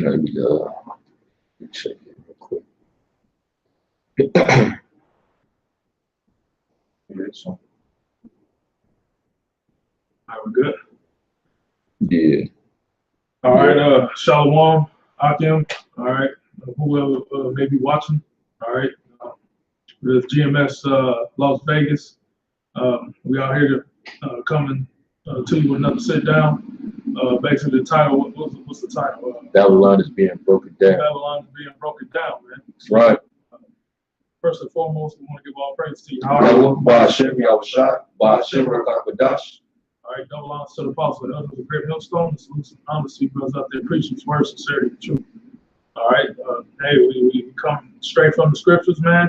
Let me check it real quick. So. All right, we're good. Yeah. All right, Shalom, Akim. All right, whoever may be watching. All right, this GMS Las Vegas. We are here to coming to you with another sit down. Basically, the title. What's the title? Babylon is being broken down. Babylon is being broken down, man. That's right. First and foremost, we want to give all praise to you. By Hashem, Yahushua, by Hashem, Rakakadash. All right, double honors to the apostle and others of the great millstone. And salute and honor to you brothers out there preaching his word, sincerity, and truth. All right, hey, we come straight from the scriptures, man.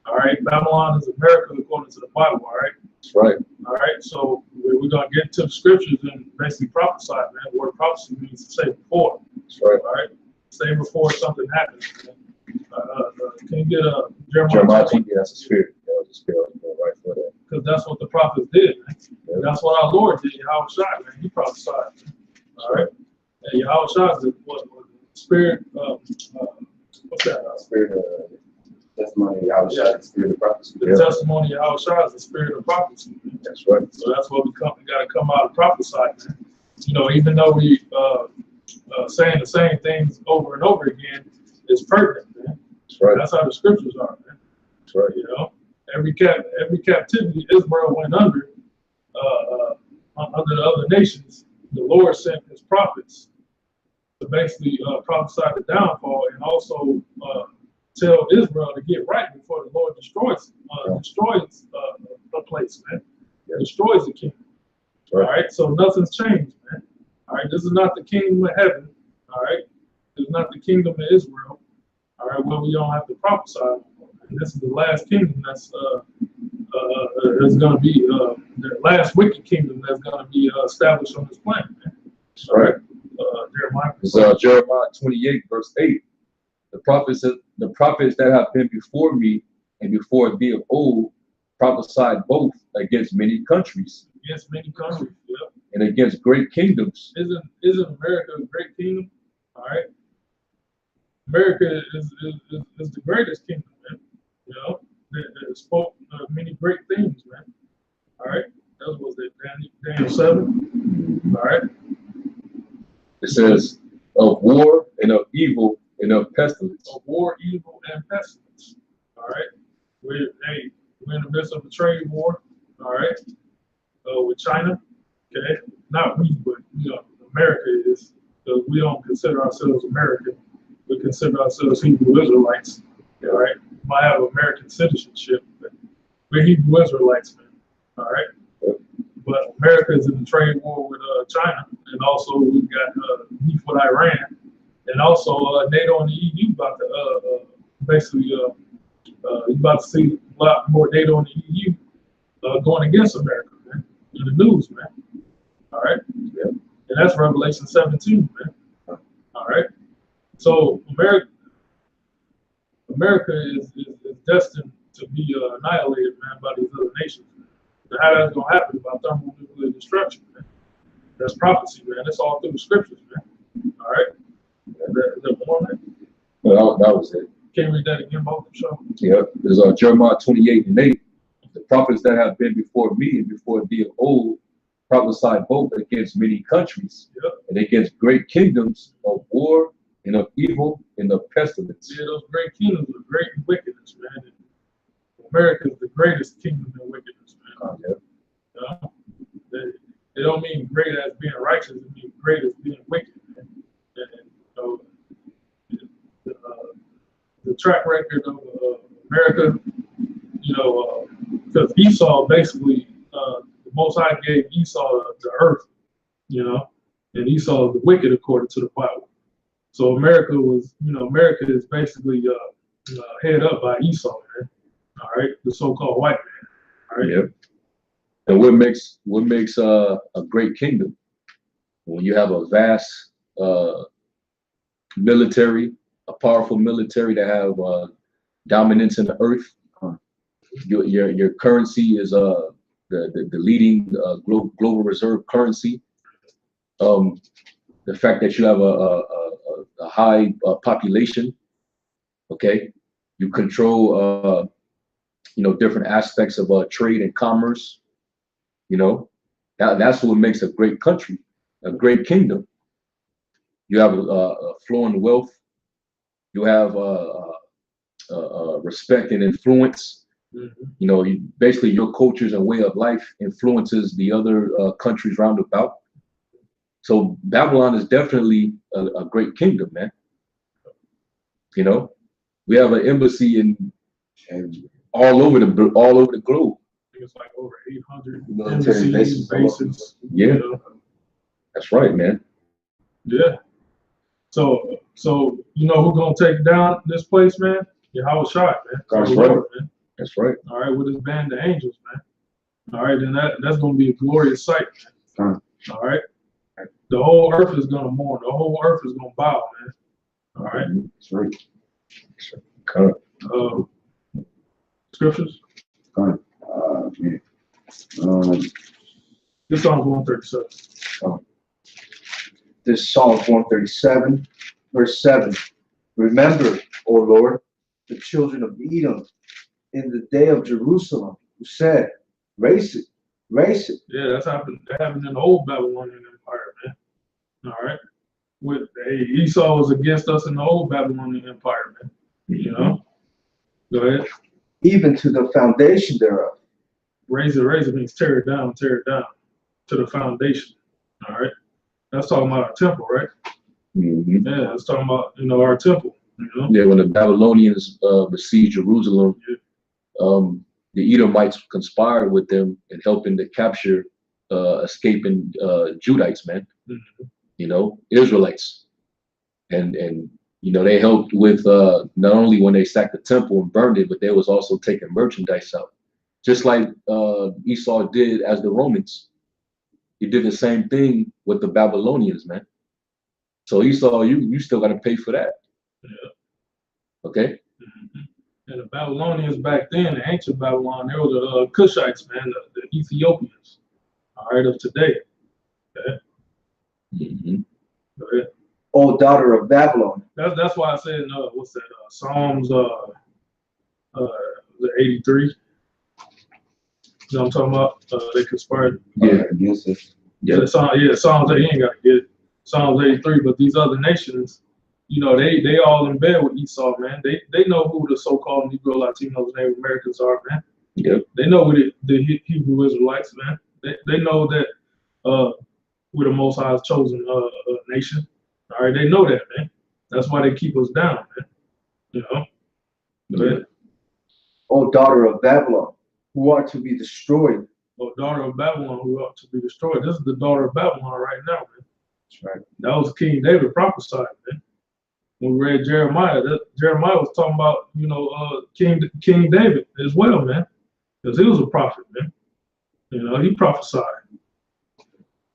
All right, Babylon is America according to the Bible. All right. That's right. All right, so we're gonna get into the scriptures and basically prophesy, man. The word prophecy means to say before. That's right. All right, say before something happens. Can you get Jeremiah 20? That's the spirit. That's the spirit. Right for that. Because that's what the prophets did, man. Yeah. That's what our Lord did. Yahushua, man. He prophesied. All right. And Yahushua is the spirit. What's that? Spirit of testimony of Yahushua, the spirit of prophecy. The testimony of Yahushua is the spirit of prophecy. Man. That's right. So that's what we got to come out and prophesy, man. You know, even though we saying the same things over and over again, it's pertinent, man. That's right. That's how the scriptures are, man. That's right. You know, every captivity Israel went under the other nations, the Lord sent his prophets to basically prophesy the downfall and also tell Israel to get right before the Lord destroys the place, man. Yeah. Destroys the kingdom. Right. All right, so nothing's changed, man. All right, this is not the kingdom of heaven. All right, this is not the kingdom of Israel. All right, where we don't have to prophesy. And this is the last kingdom that's going to be the last wicked kingdom that's going to be established on this planet. Man. That's right. Jeremiah. It's Jeremiah 28, verse 8. The prophets that have been before me and before thee of old prophesied both against many countries. Against many countries, yeah. And against great kingdoms. Isn't America a great kingdom? All right. America is the greatest kingdom, man. You know, that spoke many great things, man. All right. That was Daniel 7. All right. It says of war and of evil and of pestilence. Of war, evil, and pestilence. All right. We're in the midst of a trade war. All right. With China. Okay. Not we, but you know, America is, because we don't consider ourselves American. We consider ourselves Hebrew Israelites. All right. Might have American citizenship, but we're Hebrew Israelites, man. All right. But America is in the trade war with China, and also we've got beef with Iran, and also NATO and the EU about to basically you're about to see a lot more NATO and the EU going against America, man, in the news, man. All right. Yeah. And that's Revelation 17, man. All right. So America is destined to be annihilated, man, by these other nations. And how that's gonna happen by thermonuclear destruction, man. That's prophecy, man. That's all through the scriptures, man. All right. Is that more, man? Well, that was it. Can you read that again, both show? Yeah. There's Jeremiah 28 and 8. The prophets that have been before me and before thee of old prophesied both against many countries, yep, and against great kingdoms of war and of evil and of pestilence. Yeah, those great kingdoms are great in wickedness, man. And America is the greatest kingdom in wickedness, man. Yeah. They don't mean great as being righteous, it means great as being wicked, man. And the track record of America, you know, because Esau basically, the Most High gave Esau the earth, you know, and Esau is the wicked according to the Bible. So America is basically head up by Esau, man. All right, the so-called white man. All right. Yep. And what makes a great kingdom? When you have a vast military, a powerful military that have dominance in the earth. Your currency is the leading global reserve currency. The fact that you have a high population. Okay, you control different aspects of trade and commerce. That's what makes a great country, a great kingdom. You have flowing wealth. You have respect and influence. Basically your cultures and way of life influences the other countries round about. So Babylon is definitely a great kingdom, man. We have an embassy and all over the globe. I think it's like over 800 Military embassies, bases. Yeah, that's right, man. Yeah. So who's gonna take down this place, man? Yahweh Shai, man. That's the right. Lord, man. That's right. All right, with his band of angels, man. All right, then that's gonna be a glorious sight, man. All right. The whole earth is gonna mourn. The whole earth is gonna bow, man. All right. That's right. Scriptures. This Psalm's 137. This Psalm 137, verse 7. Remember, O Lord, the children of Edom in the day of Jerusalem, who said, race it, race it. Yeah, that happened in the old Babylonian Empire, man. All right. Esau was against us in the old Babylonian Empire, man. Go ahead. Even to the foundation thereof. Raise it means tear it down to the foundation. All right. That's talking about our temple, right? Yeah, it's talking about our temple. Yeah, when the Babylonians besieged Jerusalem, the Edomites conspired with them in helping to capture escaping Judites, man. Israelites, and they helped with not only when they sacked the temple and burned it, but they was also taking merchandise out, just like Esau did as the Romans. He did the same thing with the Babylonians, man. So Esau, you still got to pay for that. Yeah. Okay. And the Babylonians back then, the ancient Babylon, they were the Cushites, man, the Ethiopians. All right, of today. Okay. Go ahead. O daughter of Babylon. That's why I said, what's that? Psalms, the 83. You know what I'm talking about? They conspired. Against it. Yeah, Psalms 8, you ain't got to get it. Psalms 83, but these other nations, they all in bed with Esau, man. They know who the so-called Negro, Latinos, Native Americans are, man. Yep. They know who the Hebrew Israelites, man. They know that we're the Most High's chosen nation. All right, they know that, man. That's why they keep us down, man. Go ahead. O daughter of Babylon, who are to be destroyed. O daughter of Babylon, who ought to be destroyed. This is the daughter of Babylon right now, man. That's right. That was King David prophesied, man. When we read Jeremiah, Jeremiah was talking about, King David as well, man. Because he was a prophet, man. He prophesied.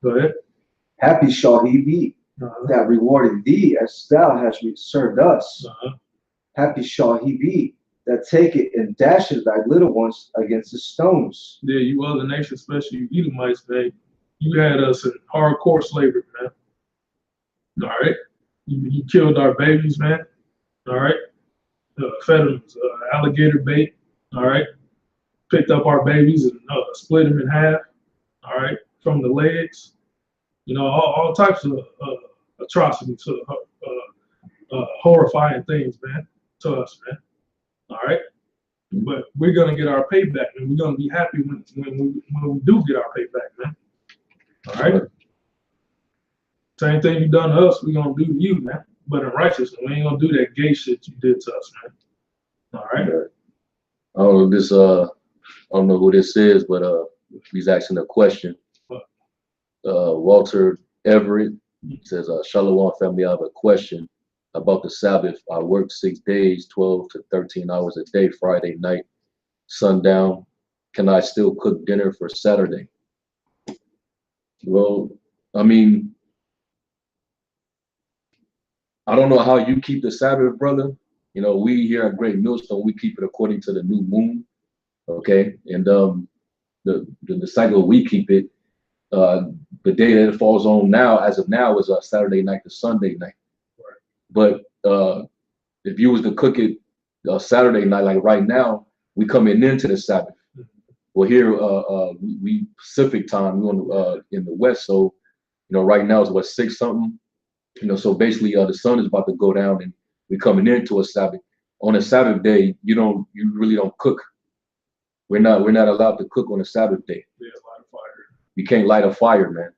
Go ahead. Happy shall he be that rewarded thee as thou hast served us. Happy shall he be that taketh and dashes thy little ones against the stones. Yeah, you other nations, especially you Edomites, man, you had us in hardcore slavery, man. All right. You killed our babies, man. All right. Fed them alligator bait. All right. Picked up our babies and split them in half. All right. From the legs. All types of atrocities, horrifying things, man, to us, man. All right. But we're gonna get our payback, and we're gonna be happy when we do get our payback, man. All right. Same thing you done to us, we're gonna do to you, man. But in righteousness, we ain't gonna do that gay shit you did to us, man. All right. I don't know who this is, but he's asking a question. Walter Everett says, Shalom family, I have a question about the Sabbath. I work 6 days, 12 to 13 hours a day, Friday night, sundown. Can I still cook dinner for Saturday? Well, I mean, I don't know how you keep the Sabbath, brother. We here at Great Millstone, we keep it according to the new moon. Okay. And the cycle we keep it, the day that it falls on now, as of now, is Saturday night to Sunday night. But if you was to cook it Saturday night, like right now, we coming into the Sabbath. Well, here we Pacific time, we on in the West, so right now it's what 6 something. So basically the sun is about to go down and we coming into a Sabbath. On a Sabbath day, you really don't cook. We're not allowed to cook on a Sabbath day. Yeah, light a fire. You can't light a fire, man.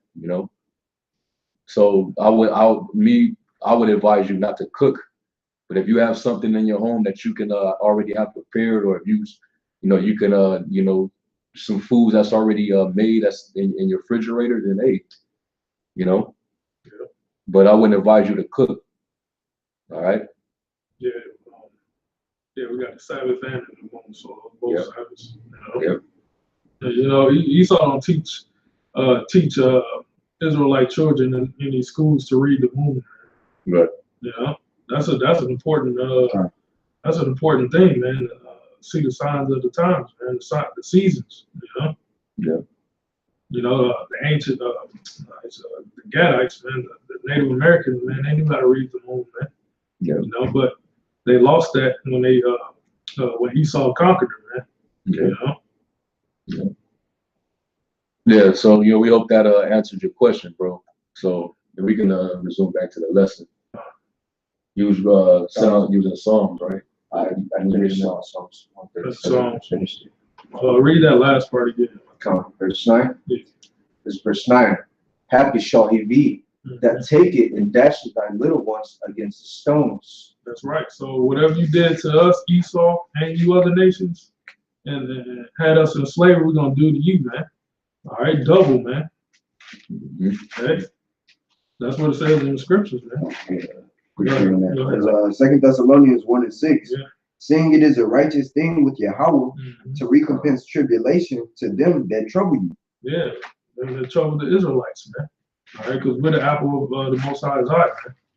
So I would advise you not to cook. But if you have something in your home that you can already have prepared, or if you can some foods that's already made that's in your refrigerator, then hey, Yeah. But I wouldn't advise you to cook. All right. Yeah. Yeah, we got the Sabbath and the new moon, so both Yep. Sabbaths. Yep. Esau don't teach Israelite children in these schools to read the moon. Right. That's an important thing, man. See the signs of the times, man. The seasons. Yeah. The ancient the Gadites, man, the Native Americans, man, they knew how to read the moon, man. Yeah. But they lost that when Esau conquered them, man. Yeah. Yeah. So we hope that answered your question, bro. So we can resume back to the lesson. You was using Psalms, right? I finished Psalms That's 137. Finished it. Read that last part again. Verse 9. Yeah. This verse 9. Happy shall he be that take it and dash thy little ones against the stones. That's right. So whatever you did to us, Esau, and you other nations, and had us in slavery, we're gonna do to you, man. All right, double, man. Okay, that's what it says in the scriptures, man. Yeah. Appreciate that. Go ahead. Because 2 Thessalonians 1:6, Yeah. seeing it is a righteous thing with Yahweh Mhm. to recompense tribulation to them that trouble you. Yeah, they're trouble the Israelites, man. All right, because we're the apple of the Most High's eye,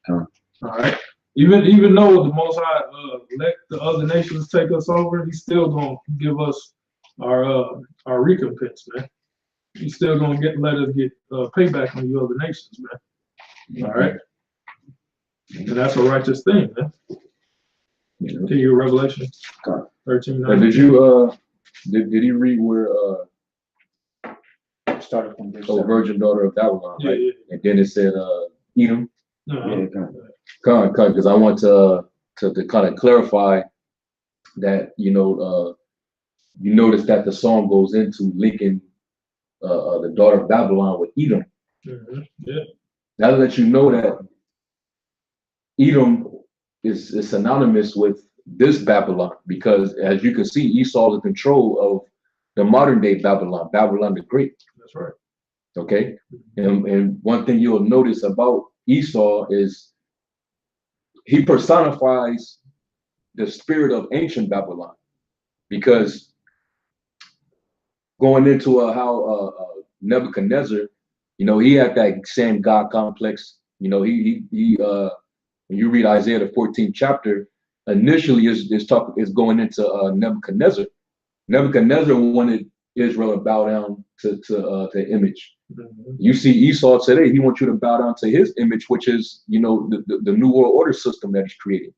man. All right. Even though the Most High let the other nations take us over, He's still gonna give us our recompense, man. He's still gonna let us get payback on you other nations, man. All right. And that's a righteous thing, man. Can you read Revelation 13? Did you did he read where Started from verse virgin daughter of Babylon, Yeah, right? yeah. And then it said Edom. No, Because I want to kind of clarify that you notice that the song goes into linking the daughter of Babylon with Edom. Yeah. That lets you know that Edom is synonymous with this Babylon, because as you can see, Esau is in control of the modern day Babylon, Babylon the Great. That's right. Okay, and one thing you'll notice about Esau is he personifies the spirit of ancient Babylon, because going into how Nebuchadnezzar, he had that same God complex. When you read Isaiah the 14th chapter, initially is going into Nebuchadnezzar. Nebuchadnezzar wanted Israel to bow down to the image. You see Esau today, he wants you to bow down to his image, which is the new world order system that he's creating.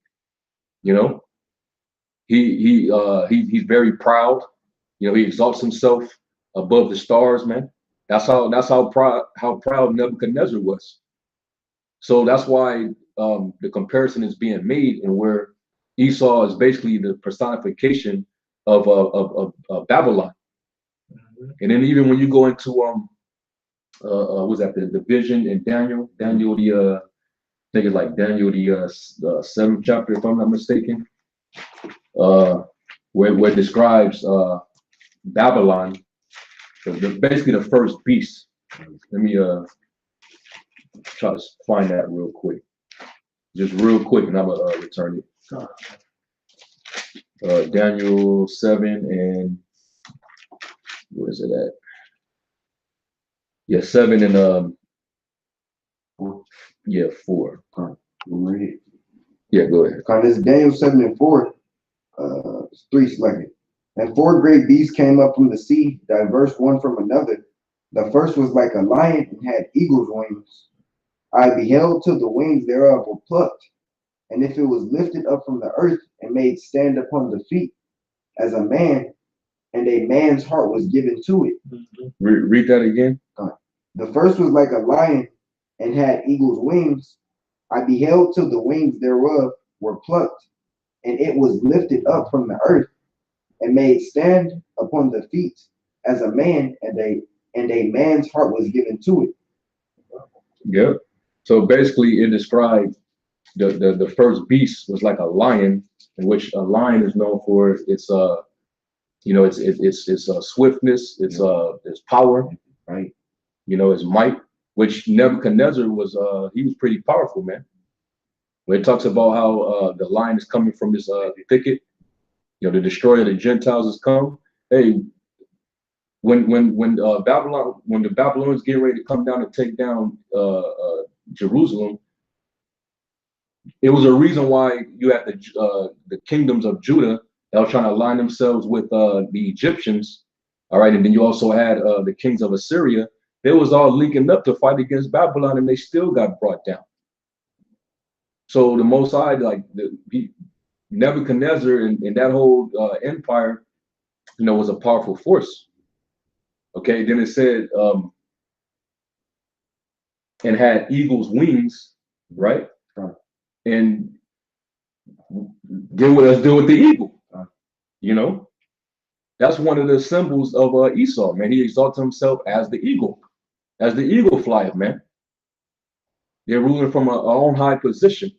He's very proud. He exalts himself above the stars, man. That's how proud Nebuchadnezzar was. So that's why the comparison is being made, and where Esau is basically the personification of Babylon. And then even when you go into what's that, the vision in Daniel the I think it's like Daniel the 7th chapter, if I'm not mistaken, where it describes Babylon, basically the first beast. Let me try to find that real quick, just real quick, and I'm gonna return it. Daniel 7 and where is it at? Yeah, 7 and 4. Read. Yeah, go ahead. This is Daniel 7:4, 3 selected. And 4 great beasts came up from the sea, diverse one from another. The first was like a lion and had eagle's wings. I beheld till the wings thereof were plucked, And if it was lifted up from the earth and made stand upon the feet as a man, and a man's heart was given to it. Read that again. The first was like a lion and had eagle's wings. I beheld till the wings thereof were plucked, and it was lifted up from the earth and made stand upon the feet as a man, and a man's heart was given to it. Yep. So basically, it described the first beast was like a lion, in which a lion is known for its its swiftness, its power, Right. Its might. Which Nebuchadnezzar was he was pretty powerful, man. When it talks about how the lion is coming from this thicket, the destroyer of the Gentiles has come. Hey, when the Babylonians get ready to come down and take down Jerusalem, it was a reason why you had the kingdoms of Judah that were trying to align themselves with the Egyptians. All right, and then you also had the kings of Assyria. They was all linking up to fight against Babylon, and they still got brought down. So the Most High, like Nebuchadnezzar and that whole empire, was a powerful force. Okay, then it said, and had eagle's wings, right? And then what else deal with the eagle? That's one of the symbols of Esau, man. He exalted himself as the eagle flyer, man. They're ruling from our own high position,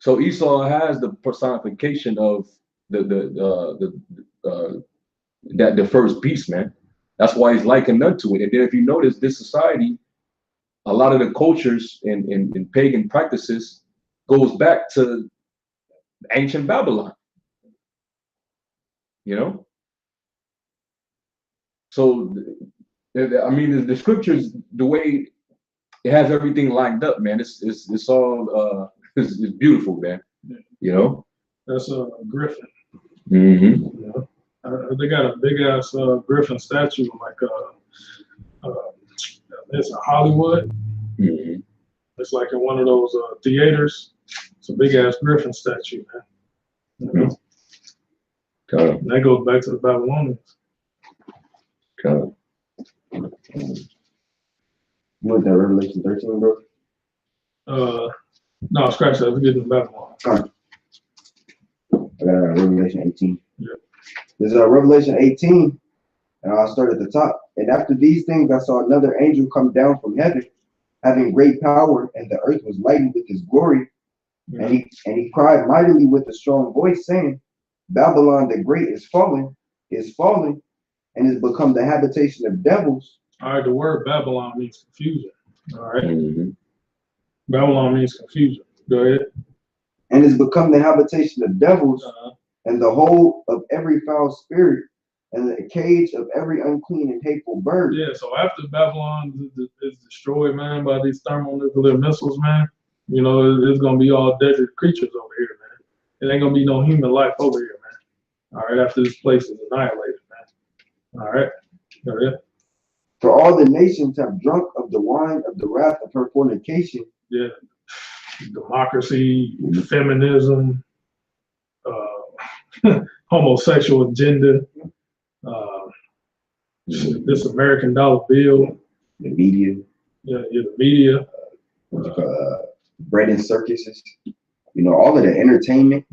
So Esau has the personification of the first beast, man. That's why he's likened unto it. And then if you notice, this society, a lot of the cultures and pagan practices goes back to ancient Babylon. So I mean, the scriptures, the way it has everything lined up, man. It's all it's beautiful, man. That's a griffin. Mm-hmm. They got a big ass griffin statue, like it's in Hollywood. Mm-hmm. It's like in one of those theaters. It's a big ass griffin statue, man. And that goes back to the Babylonians. You want that Revelation 13, bro? No, scratch that. We're getting to Babylon. I got Revelation 18. Yeah. There's Revelation 18, and I'll start at the top. And after these things, I saw another angel come down from heaven, having great power, and the earth was lightened with his glory. Yeah. And he cried mightily with a strong voice, saying, Babylon the great is fallen, and is become the habitation of devils. All right, the word Babylon means confusion. All right. Mm-hmm. Babylon means confusion. Go ahead. And is become the habitation of devils, and the hole of every foul spirit, and the cage of every unclean and hateful bird. Yeah, so after Babylon is destroyed, man, by these thermonuclear missiles, man, it's going to be all desert creatures over here, man. It ain't going to be no human life over here, man. All right, after this place is annihilated, man. All right. Go ahead. For all the nations have drunk of the wine of the wrath of her fornication. Yeah. Democracy, feminism, homosexual agenda, this American dollar bill, the media, the media, bread and circuses, all of the entertainment,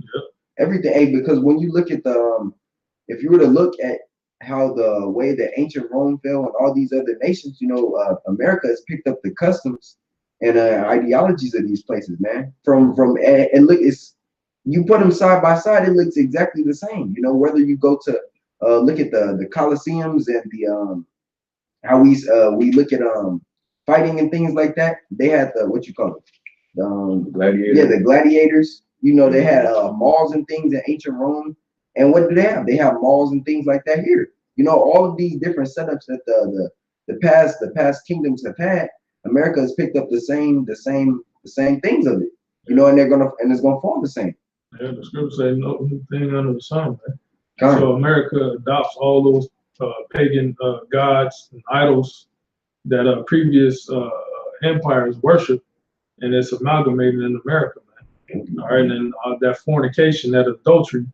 everything. Hey, because when you look at if you were to look at how the way that ancient Rome fell and all these other nations, America has picked up the customs and ideologies of these places, man. And look, you put them side by side, it looks exactly the same. Whether you go to look at the Colosseums and the how we look at fighting and things like that. They had the what you call it, gladiators. Yeah, the gladiators. They had malls and things in ancient Rome. And what do they have? They have malls and things like that here. All of these different setups that the past kingdoms have had. America has picked up the same things of it, and it's gonna fall the same. Yeah, the scripture says no thing under the sun, man. So America adopts all those pagan gods and idols that previous empires worship, and it's amalgamated in America, man. All right, and that fornication, that adultery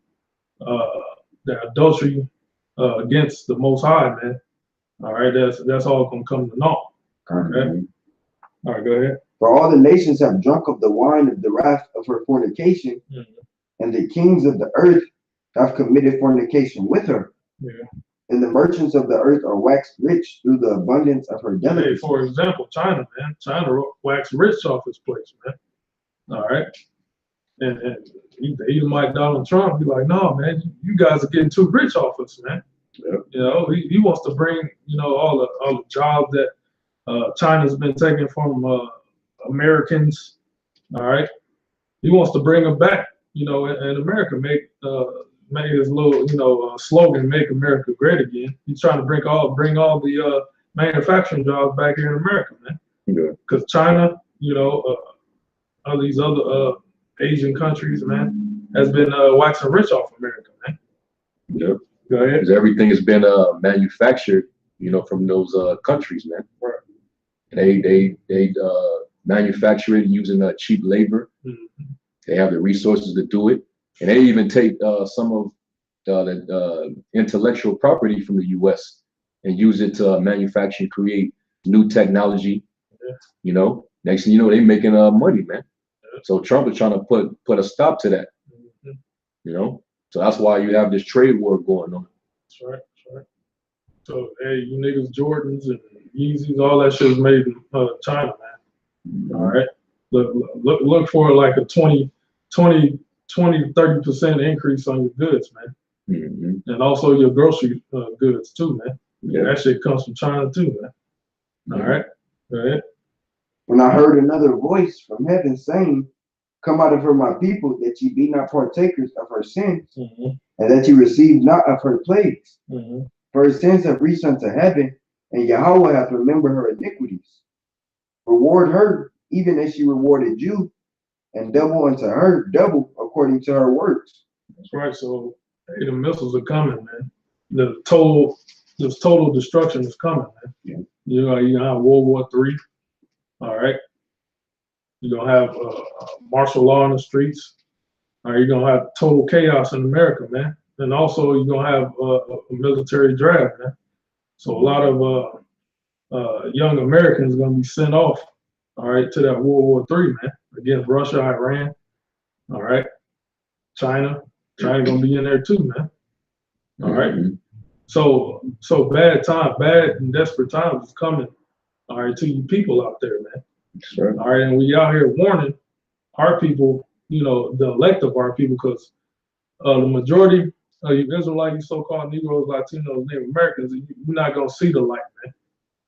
against the Most High, man. All right, that's all gonna come to naught. Okay. All right, go ahead. For all the nations have drunk of the wine of the wrath of her fornication, and the kings of the earth have committed fornication with her. Yeah. And the merchants of the earth are waxed rich through the abundance of her delicacy. Hey, for example, China, man. China waxed rich off this place, man. All right. And the Edomite Donald Trump be like, no, man, you guys are getting too rich off us, man. Yep. You know, he wants to bring, all the jobs that China's been taking from Americans. All right. He wants to bring them back, in America, make his little, slogan, "Make America Great Again." He's trying to bring all the manufacturing jobs back here in America, man. Because China, all these other Asian countries, man, has been waxing rich off America, man. Yep. Go ahead. Because everything has been manufactured, from those countries, man. Right. They manufacture it using cheap labor. They have the resources to do it, and they even take some of the intellectual property from the U.S. and use it to manufacture and create new technology. Yeah. Next thing you know, they making money, man. Yeah. So Trump is trying to put a stop to that. So that's why you have this trade war going on. That's right. That's right. So hey, you niggas, Jordans and Yeezys, all that shit is made in China, man. All right. Look for like a 20, 30% increase on your goods, man. And also your grocery goods too, man. Yeah. That shit comes from China too, man. All right. Go ahead. When I heard another voice from heaven saying, "Come out of her, my people, that ye be not partakers of her sins, and that ye receive not of her plagues. For her sins have reached unto heaven, and Yahweh hath remembered her iniquities. Reward her, even as she rewarded you, and double unto her, double according to her works." That's right. So hey, the missiles are coming, man. This total destruction is coming, man. Yeah. You're gonna have World War III. All right. You're gonna have martial law in the streets. All right. You're gonna have total chaos in America, man. And also you're gonna have a military draft, man. So a lot of young Americans are gonna be sent off, all right, to that World War III, man, against Russia, Iran, all right, China gonna be in there too, man. All right. So bad and desperate times is coming, all right, to you people out there, man. Sure. All right, and we out here warning our people, the elect of our people, because the majority of you Israelites, so-called Negroes, Latinos, Native Americans, you're not gonna see the light, man.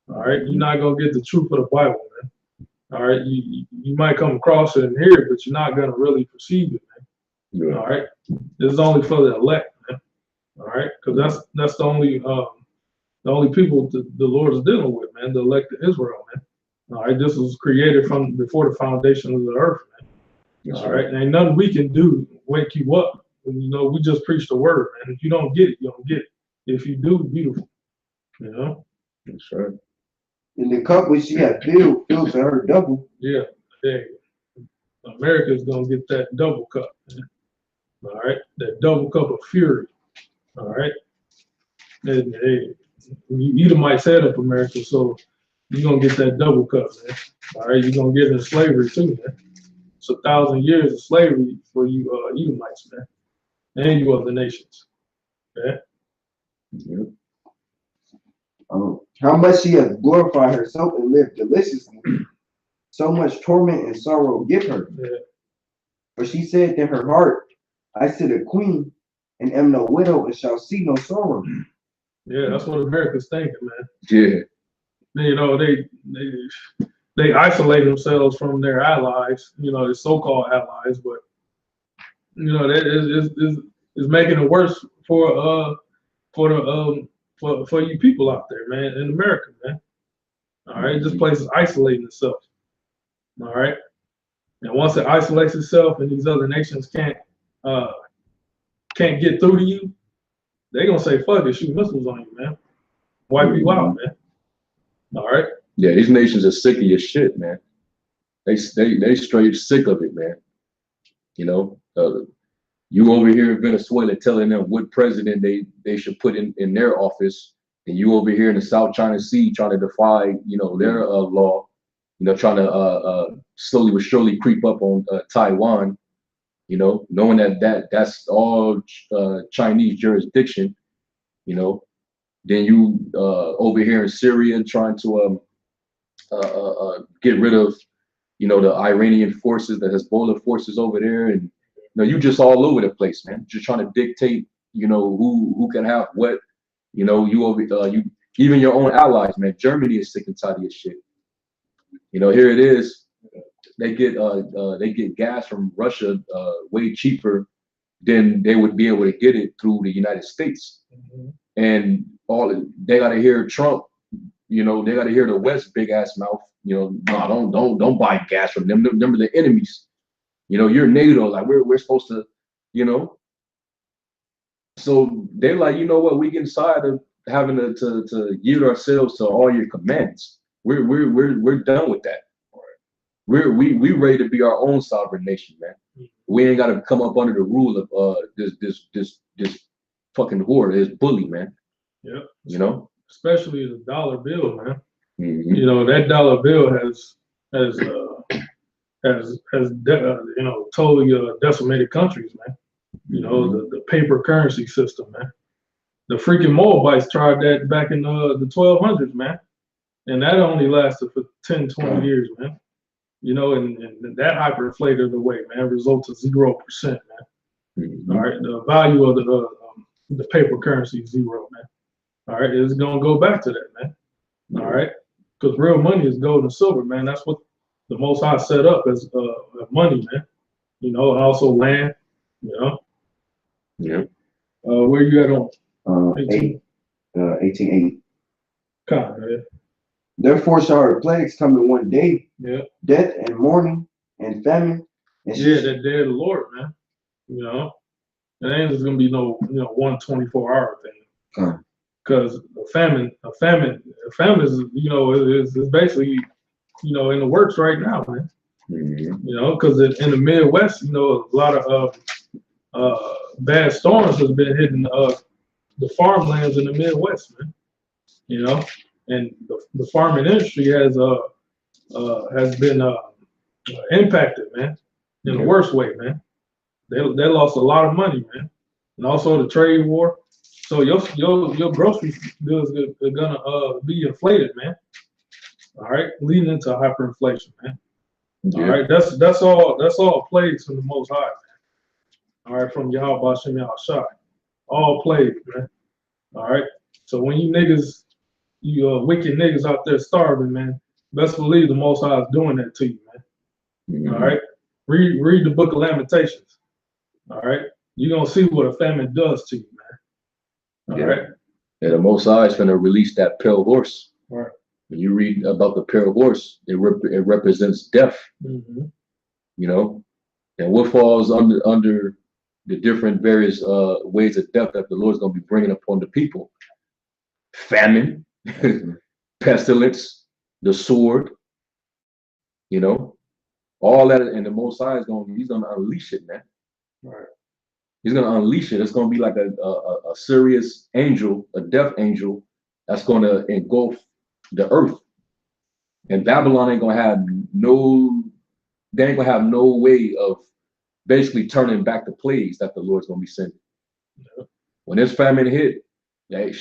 All right, you're not gonna get the truth of the Bible, man. All right, you might come across it and hear it, but you're not gonna really perceive it, man. Yeah. All right, this is only for the elect, man. All right, because that's the only people the Lord is dealing with, man. The elect of Israel, man. All right, this was created from before the foundation of the earth, man. That's all right, and ain't nothing we can do to wake you up. We just preach the word, man. If you don't get it, you don't get it. If you do, beautiful. That's right. And the cup which she had filled to her double. Yeah, hey, America's gonna get that double cup, man. All right, that double cup of fury. All right, and hey, Edomite set up America, so you're gonna get that double cup, man. All right, you're gonna get in slavery too, man. It's 1,000 years of slavery for you Edomites, man, and you other nations. Okay. Yep. How much she hath glorified herself and lived deliciously, so much torment and sorrow give her. Yeah. For she said in her heart, "I sit a queen, and am no widow, and shall see no sorrow." Yeah, that's what America's thinking, man. Yeah. They isolate themselves from their allies, their so-called allies, but that is making it worse for you people out there, man, in America, man. All right, this place is isolating itself. All right, and once it isolates itself and these other nations can't get through to you, they're gonna say, "Fuck it, shoot missiles on you, man. Wipe you out, man." All right. Yeah, these nations are sick of your shit, man. They straight sick of it, man. You know, you over here in Venezuela telling them what president they should put in their office, and you over here in the South China Sea trying to defy, you know, their law, you know, trying to slowly but surely creep up on Taiwan, you know, knowing that's all Chinese jurisdiction, you know. Then you over here in Syria trying to get rid of, you know, the Iranian forces, the Hezbollah forces over there, and you know, you just all over the place, man. Just trying to dictate, you know, who can have what. You know, you over you even your own allies, man. Germany is sick and tired of your shit. You know, here it is. They get gas from Russia way cheaper than they would be able to get it through the United States. And they gotta hear Trump, you know, they gotta hear the West big ass mouth, you know, no, don't buy gas from them. Them are the enemies. You know, you're NATO, like we're supposed to, you know. So they're like, you know what, we get tired of having to yield ourselves to all your commands. We're done with that. We ready to be our own sovereign nation, man. We ain't gotta come up under the rule of this fucking whore, this bully, man. Yeah. You know? Especially the dollar bill, man. You know, that dollar bill has you know, totally decimated countries, man. You know, the paper currency system, man. The freaking Moabites tried that back in the 1200s, man. And that only lasted for 10, 20 years, man. You know, and that hyperinflated away, man, results of 0%, man. All right, the value of the paper currency is 0, man. All right, it's gonna go back to that, man. All right, because real money is gold and silver, man. That's what the Most High set up as money, man. You know, and also land. You know. Yeah. Where you at on? 1880. Come, man. Therefore shall her plagues come in one day. Yeah. Death and mourning and famine. And Yeah, that day of the Lord, man. You know, it ain't just gonna be no, you know, 1 24-hour thing. Because a famine is, you know, is basically, you know, in the works right now, man. You know, because in the Midwest, you know, a lot of bad storms has been hitting the farmlands in the Midwest, man. You know, and the farming industry has been impacted, man, in the worst way, man. They lost a lot of money, man, and also the trade war. So your grocery bills are gonna be inflated, man. All right, leading into hyperinflation, man. All right, that's all plagues from the Most High, man. All right, from Yahweh Shem Yahushai, all plagues, man. All right, so when you niggas, you wicked niggas out there starving, man, best believe the Most High is doing that to you, man. All right, read the Book of Lamentations. All right, you're gonna see what a famine does to you, man. All right. And the Most High is gonna release that pale horse. All right. When you read about the pale horse, it represents death. You know, and what falls under the different various ways of death that the Lord's gonna be bringing upon the people: famine, pestilence, the sword. You know, all that, and the Most High he's gonna unleash it, man. Right. He's gonna unleash it. It's gonna be like a serious angel, a death angel, that's gonna engulf the earth. And Babylon ain't gonna have no way of basically turning back the plagues that the Lord's gonna be sending. When this famine hit, you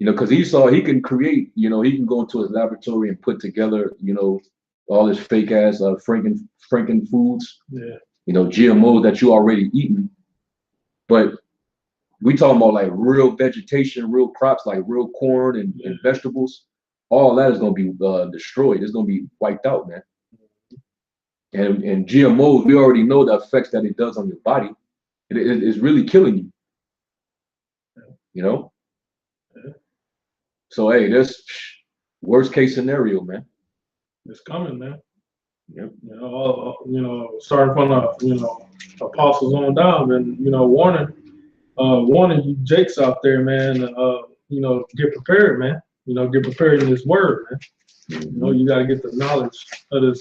know, because Esau, he can create, you know, he can go into his laboratory and put together, you know, all his fake ass Franken foods. Yeah. You know, GMOs that you already eaten. But we talking about like real vegetation, real crops, like real corn and vegetables. All that is going to be destroyed. It's going to be wiped out, man. And GMOs, we already know the effects that it does on your body. It's really killing you. You know? So, hey, this worst case scenario, man. It's coming, man. Yep. You know, starting from apostles on down, and you know, warning you Jakes out there, man. You know, get prepared, man. You know, get prepared in this word, man. You know, you got to get the knowledge of this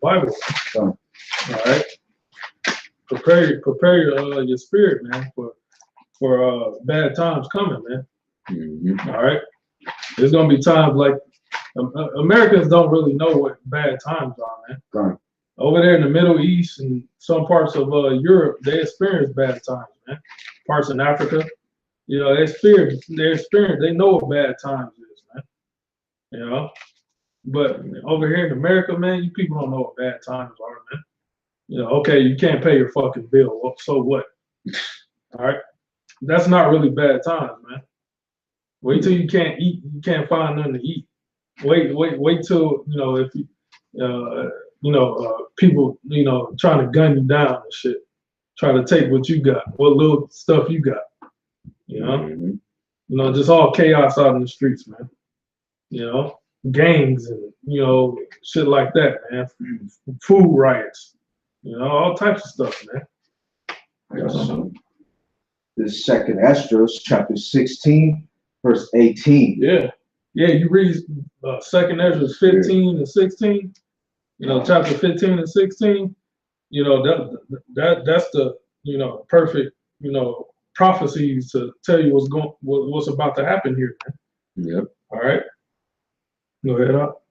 Bible. Sure. All right. Prepare your spirit, man, for bad times coming, man. Mm-hmm. All right. There's gonna be times like Americans don't really know what bad times are, man. Right. Over there in the Middle East and some parts of Europe, they experience bad times, man. Parts in Africa, you know, they know what bad times is, man. You know, but over here in America, man, you people don't know what bad times are, man. You know, okay, you can't pay your fucking bill, well, so what? All right, that's not really bad times, man. Wait till you can't eat, you can't find nothing to eat. Wait till, you know, if people, you know, trying to gun you down and shit, try to take what you got, what little stuff you got, you know, Mm-hmm. you know, just all chaos out in the streets, man. You know, gangs and, you know, shit like that, man. Food riots, you know, all types of stuff, man. Yes. This second Esdras, chapter 16, verse 18. Yeah, you read second Ezra 15 and 16, you know, chapter 15 and 16, you know, that's the, you know, perfect, you know, prophecies to tell you what's about to happen here, man. Yep. All right. Go ahead up.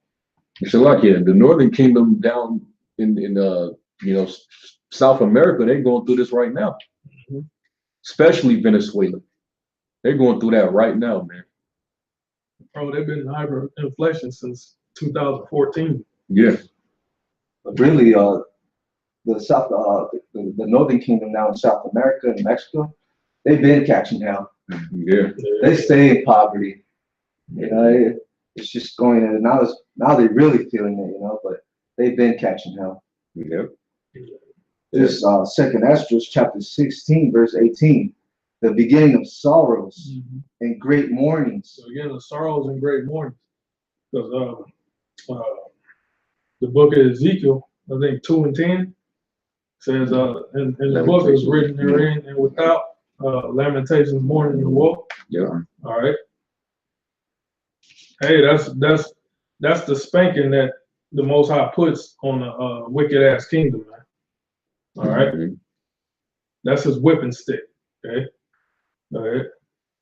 So like, yeah, the Northern Kingdom down in you know, South America, they're going through this right now. Mm-hmm. Especially Venezuela. They're going through that right now, man. Bro, they've been in hyperinflation since 2014. Yeah. But really, the Northern Kingdom now in South America and Mexico, they've been catching hell. Yeah. They stay in poverty. You know, it's just going in. Now they're really feeling it, you know, but they've been catching hell. Yep. This second Esdras, chapter 16, verse 18, the beginning of sorrows and great mournings. So again, the sorrows and great mournings. Because the book of Ezekiel, I think 2 and 10, says, and the book is written therein and without, lamentations, mourning, and woe. Yeah. All right. Hey, that's the spanking that the Most High puts on a wicked ass kingdom, man. All right. Mm-hmm. That's his whipping stick. Okay. All right.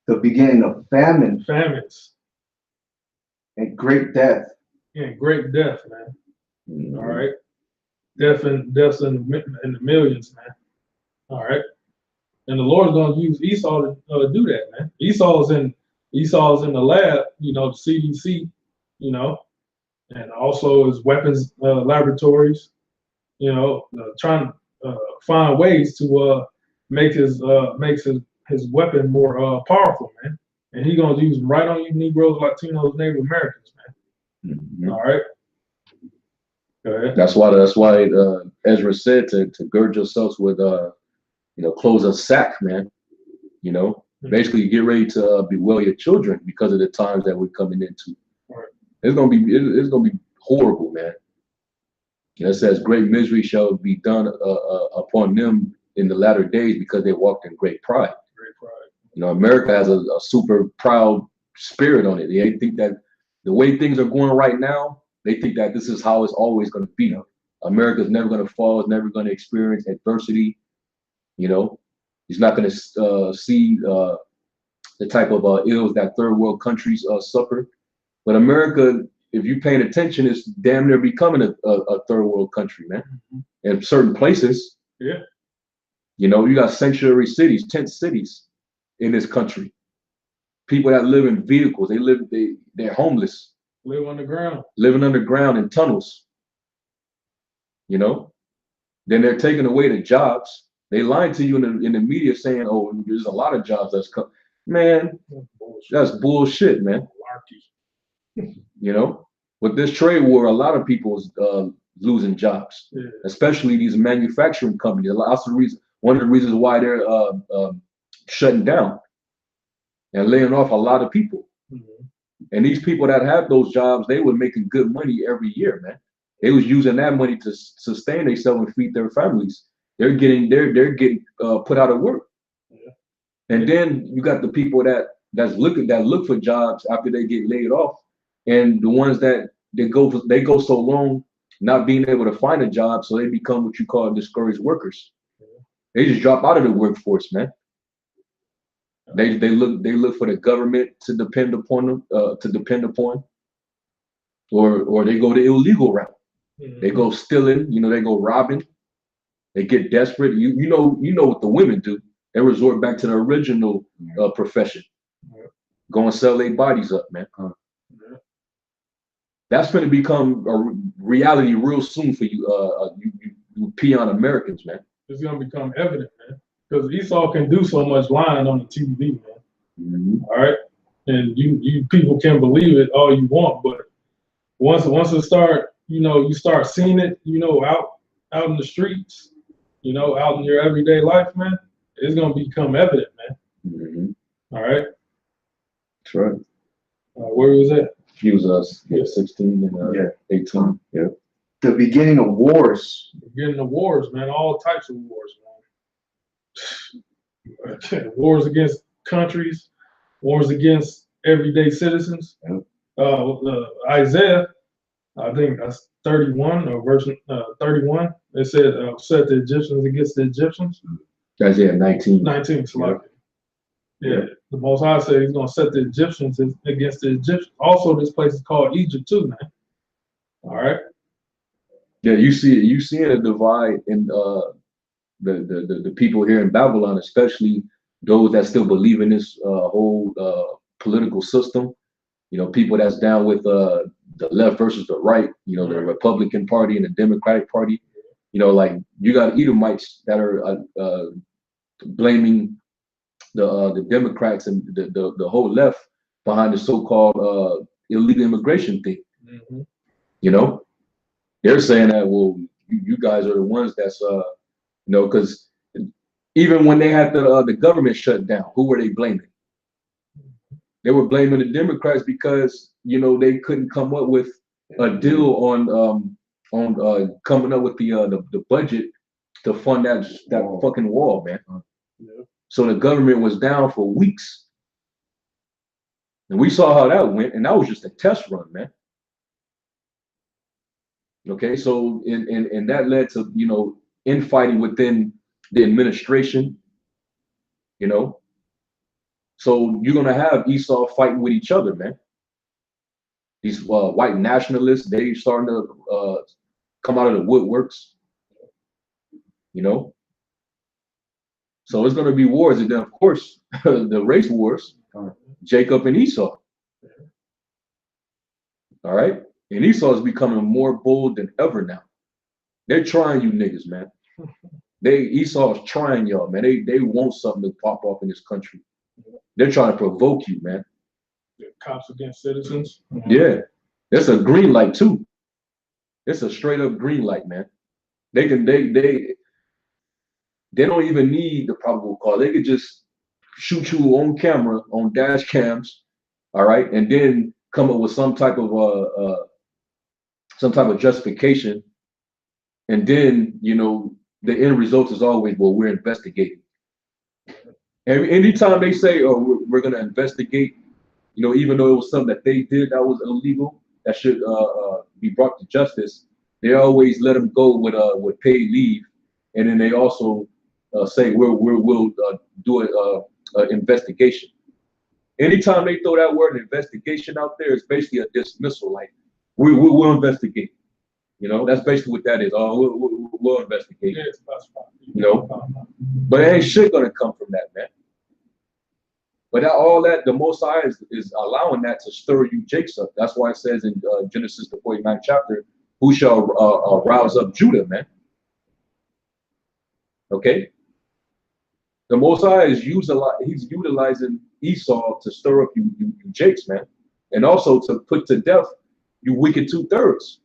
The beginning of Famines and great death. and great death, man. Mm-hmm. All right. Deaths in the millions, man. All right. And the Lord's gonna use Esau to do that, man. Esau's in the lab, you know, the CDC, you know, and also his weapons laboratories, you know, trying to find ways to make his weapon more powerful, man. And he's gonna use them right on you Negroes, Latinos, Native Americans, man. Mm-hmm. All right. Go ahead. That's why Ezra said to gird yourselves with you know, clothes of sack, man. You know, basically get ready to bewail your children because of the times that we're coming into. Right. It's gonna be horrible, man. You know, it says great misery shall be done upon them in the latter days because they walked in great pride. Great pride. You know, America has a super proud spirit on it. They think that the way things are going right now, they think that this is how it's always going to be. America's never going to fall. It's never going to experience adversity. You know, he's not going to see the type of ills that third world countries suffer. But America, if you're paying attention, is damn near becoming a third world country, man. Mm-hmm. In certain places. Yeah. You know, you got sanctuary cities, tent cities in this country. People that live in vehicles, they're homeless. Live underground. Living underground in tunnels. You know? Then they're taking away the jobs. They lying to you in the media saying, oh, there's a lot of jobs that's come. Man, that's bullshit, man. You know? With this trade war, a lot of people is losing jobs, especially these manufacturing companies. One of the reasons why they're shutting down and laying off a lot of people. Mm-hmm. And these people that have those jobs, they were making good money every year, man. They was using that money to sustain themselves and feed their families. They're getting put out of work. Yeah. And then you got the people that look for jobs after they get laid off, and the ones that they go so long not being able to find a job, so they become what you call discouraged workers. They just drop out of the workforce, man. They look for the government to depend upon them, or they go the illegal route. They go stealing, they go robbing. They get desperate. You know what the women do. They resort back to the original profession. Go and sell their bodies up, man. That's going to become a reality real soon for you peon Americans, man. It's going to become evident, man. Because Esau can do so much lying on the TV, man. All right? And you people can believe it all you want, but once it start, you start seeing it, out in the streets, out in your everyday life, man, it's going to become evident, man. All right? That's right. Where was that? He was 16 and 18. Yeah. The beginning of wars. Beginning of wars, man. All types of wars, man. Wars against countries, wars against everyday citizens. Isaiah, I think that's 31 or verse 31. It said, set the Egyptians against the Egyptians. Isaiah 19. 19, so yeah. The Most High said he's going to set the Egyptians against the Egyptians. Also, this place is called Egypt too, man. All right. Yeah, you see a divide in the people here in Babylon, especially those that still believe in this whole political system. People that's down with the left versus the right. The Republican Party and the Democratic Party. Like you got Edomites that are blaming the Democrats and the whole left behind the so-called illegal immigration thing. They're saying that, well, you guys are the ones that's because even when they had the government shut down, who were they blaming? They were blaming the Democrats because they couldn't come up with a deal on coming up with the budget to fund that fucking wall, man. So the government was down for weeks. And we saw how that went, and that was just a test run, man. Okay, so and that led to infighting within the administration, So you're gonna have Esau fighting with each other, man. These white nationalists, they starting to come out of the woodworks, So it's going to be wars, and then of course the race wars, Jacob and Esau. All right, and Esau is becoming more bold than ever now. They're trying you niggas, man. Esau is trying y'all, man. They want something to pop off in this country. They're trying to provoke you, man. Cops against citizens. Yeah, that's a green light too. It's a straight up green light, man. They don't even need the probable cause. They could just shoot you on camera, on dash cams, all right, and then come up with some type of justification, and then the end result is always, well, we're investigating. Anytime they say, oh, we're going to investigate, even though it was something that they did that was illegal, that should be brought to justice, they always let them go with paid leave, and then they also say we'll do an investigation. Anytime they throw that word investigation out there, it's basically a dismissal. Like we'll investigate. That's basically what that is. Oh, we'll investigate. But ain't shit gonna come from that, man. But the Most High is allowing that to stir you jakes up. That's why it says in Genesis the 49th chapter, who shall rouse up Judah, man? Okay. The Most High he's utilizing Esau to stir up you jakes, man, and also to put to death you wicked 2/3.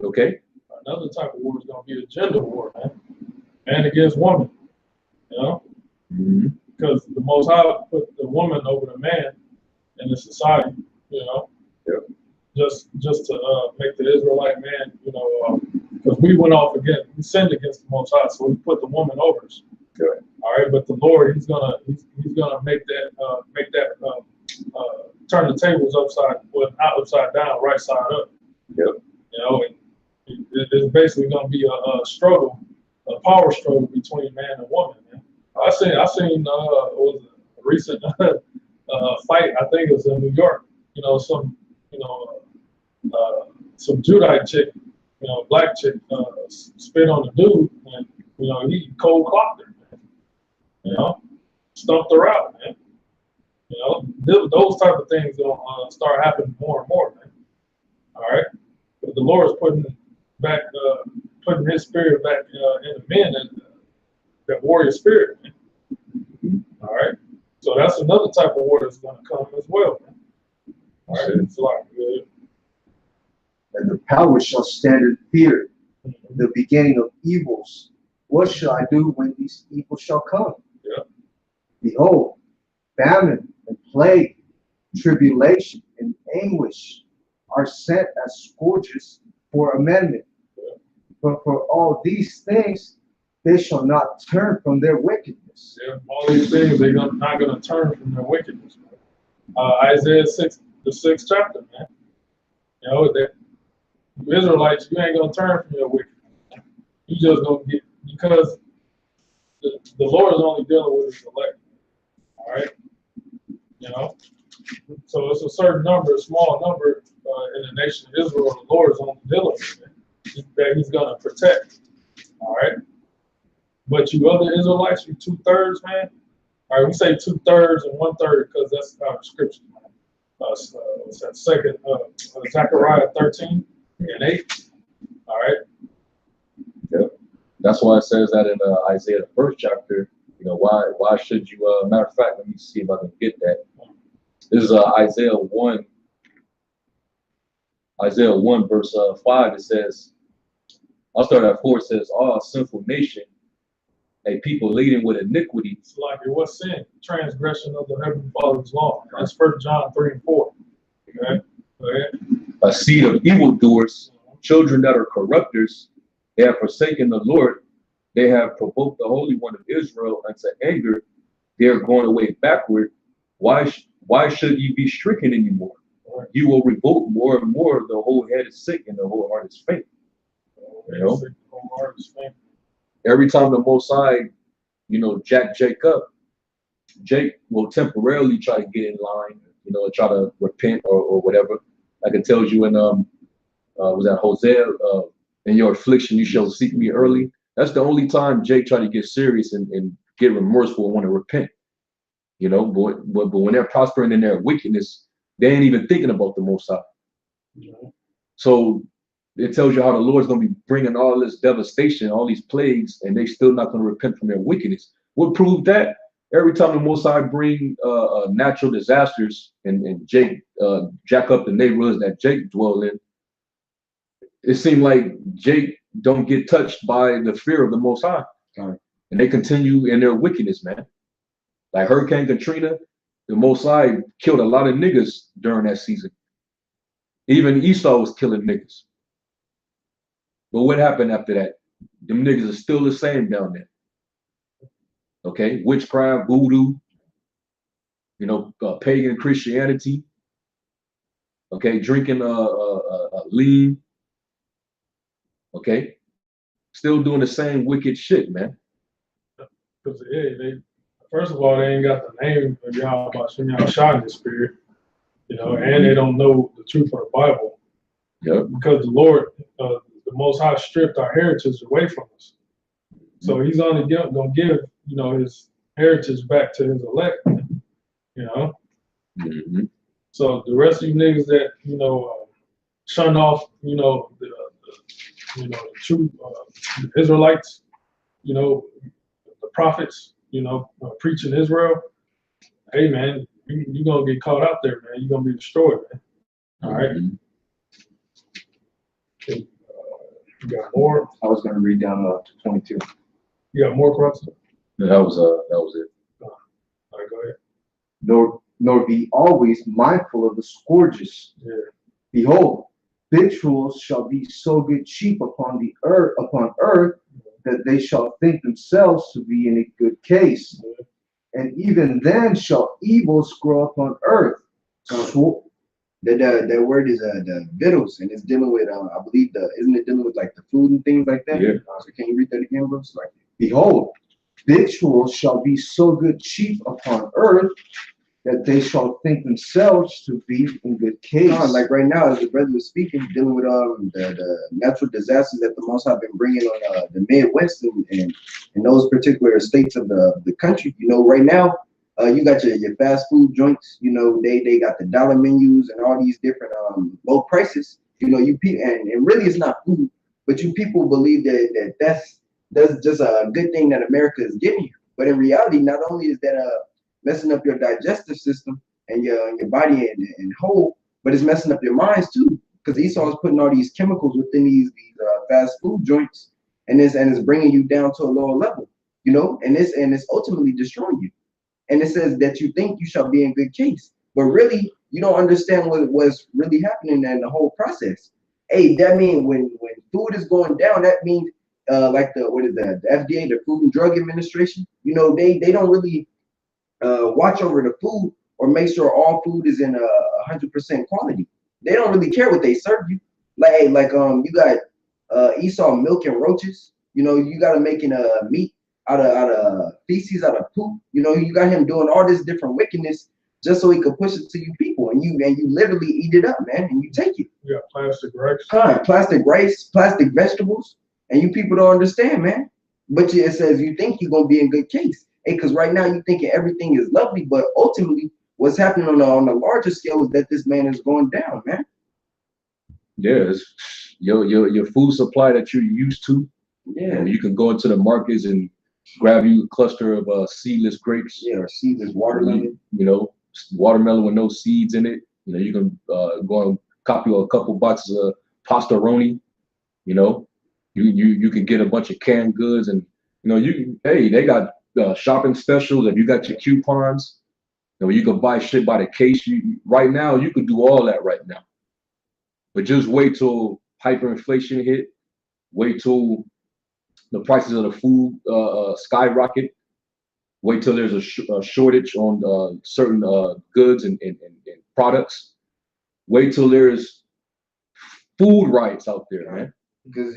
Okay. Another type of war is going to be a gender war, man against woman, because the Most High put the woman over the man in the society, just to make the Israelite man, because we went off again, we sinned against the Most High, so we put the woman over us. Good. All right, but the Lord, he's gonna make that turn the tables not upside down, right side up. Yep. You know, and it's basically going to be a struggle, a power struggle between man and woman. Man. I seen was a recent fight. I think it was in New York. You know, some Judite chick, black chick, spit on the dude, and he cold clocked her. Man. Stumped her out, man. Those type of things gonna start happening more and more, man. All right, but the Lord is putting His spirit back in the men, and that warrior spirit, man. All right, so that's another type of war that's gonna come as well, man. All right, it's like And the power shall stand in fear, the beginning of evils. What shall I do when these evils shall come? Yeah. Behold, famine and plague, tribulation and anguish are sent as scourges for amendment. Yeah. But for all these things, they shall not turn from their wickedness. Yeah, all these things, they're not going to turn from their wickedness. Isaiah 6, the 6th chapter, man. That you Israelites, you ain't going to turn from your wickedness. You just going to get, because the Lord is only dealing with His elect. All right? So it's a certain number, a small number in the nation of Israel, the Lord is only dealing with it, that He's going to protect. All right? But you other Israelites, you 2/3, man. All right, we say 2/3 and 1/3 because that's our scripture. What's that second? Zechariah 13 and 8. All right. Yep. That's why it says that in Isaiah the 1st chapter. Why should you? Matter of fact, let me see if I can get that. This is Isaiah 1. Isaiah 1 verse 5. It says, I'll start at 4. It says, "All sinful nation, a people laden with iniquity." It's like it was sin, transgression of the Heavenly Father's law. That's 1 John 3 and 4. Okay. A seed of evildoers, children that are corrupters. They have forsaken the Lord. They have provoked the Holy One of Israel unto anger. They are going away backward. Why should ye be stricken anymore? You will revolt more and more. The whole head is sick and the whole heart is faint. Every time the Most High, jack Jake up, Jake will temporarily try to get in line, try to repent or whatever. Like it tells you in was that Hosea, in your affliction you shall seek me early. That's the only time Jake tried to get serious and get remorseful and want to repent. But when they're prospering in their wickedness, they ain't even thinking about the Most High. So it tells you how the Lord's going to be bringing all this devastation, all these plagues, and they still not going to repent from their wickedness. What proved that? Every time the Most High bring natural disasters and Jake jack up the neighborhoods that Jake dwell in, it seemed like Jake don't get touched by the fear of the Most High. Right. And they continue in their wickedness, man. Like Hurricane Katrina, the Most High killed a lot of niggas during that season. Even Esau was killing niggas. But what happened after that? Them niggas are still the same down there. Okay, witchcraft, voodoo, pagan Christianity. Okay, drinking lean. Okay, still doing the same wicked shit, man. Because first of all, they ain't got the name of Yahweh Bashem Yahshua in the spirit, and they don't know the truth of the Bible. Yep. Because the Lord, the Most High, stripped our heritage away from us. So He's only gonna give, His heritage back to His elect. Mm-hmm. So the rest of you niggas that shun off, the true Israelites, the prophets, preaching Israel. Hey man, you're gonna get caught out there, man. You're gonna be destroyed, man. All right. Mm-hmm. You got more? I was going to read down to 22. You got more questions? That was it. All right, go ahead. Nor be always mindful of the scourges. Yeah. Behold, victuals shall be so good cheap upon earth, that they shall think themselves to be in a good case. And even then shall evils grow upon earth, That word is the vittles, and it's dealing with I believe isn't it dealing with like the food and things like that? Yeah. So can you read that again, bro? Like, Behold, victuals shall be so good cheap upon earth that they shall think themselves to be in good case. like right now, as the brother was speaking, dealing with the natural disasters that the Most High been bringing on the Midwest and those particular states of the country. You know, right now, you got your fast food joints. You know, they got the dollar menus and all these different low prices. You know, and really it's not food, but you people believe that's just a good thing that America is giving you. But in reality, not only is that messing up your digestive system and your body and whole, but it's messing up your minds too. Because Esau is putting all these chemicals within these fast food joints, and it's bringing you down to a lower level, you know, and it's ultimately destroying you. And it says that you think you shall be in good case, but really you don't understand what's really happening in the whole process. Hey, that means when food is going down, that means like the FDA, the Food and Drug Administration, you know, they don't really watch over the food or make sure all food is in 100% quality. They don't really care what they serve you. Like you got Esau milk and roaches. You know, you got him making meat out of feces, out of poop. You know, you got him doing all this different wickedness just so he could push it to you people, and you literally eat it up, man, and you take it. You got plastic rice. Plastic rice, plastic vegetables, and you people don't understand, man. But it says you think you're gonna be in good case. Hey, because right now you're thinking everything is lovely, but ultimately what's happening on the larger scale is that this man is going down, man. Yeah, it's your food supply that you're used to. Yeah. You can go into the markets and grab you a cluster of seedless grapes. Yeah, or seedless watermelon. You know, watermelon with no seeds in it. You know, you can go and copy a couple boxes of pastaroni. You know, you can get a bunch of canned goods, and you know, they got shopping specials. If you got your coupons, you know, you can buy shit by the case. Right now, you could do all that right now. But just wait till hyperinflation hit. Wait till the prices of the food skyrocket. Wait till there's a shortage on certain goods and products. Wait till there's food riots out there, man. Because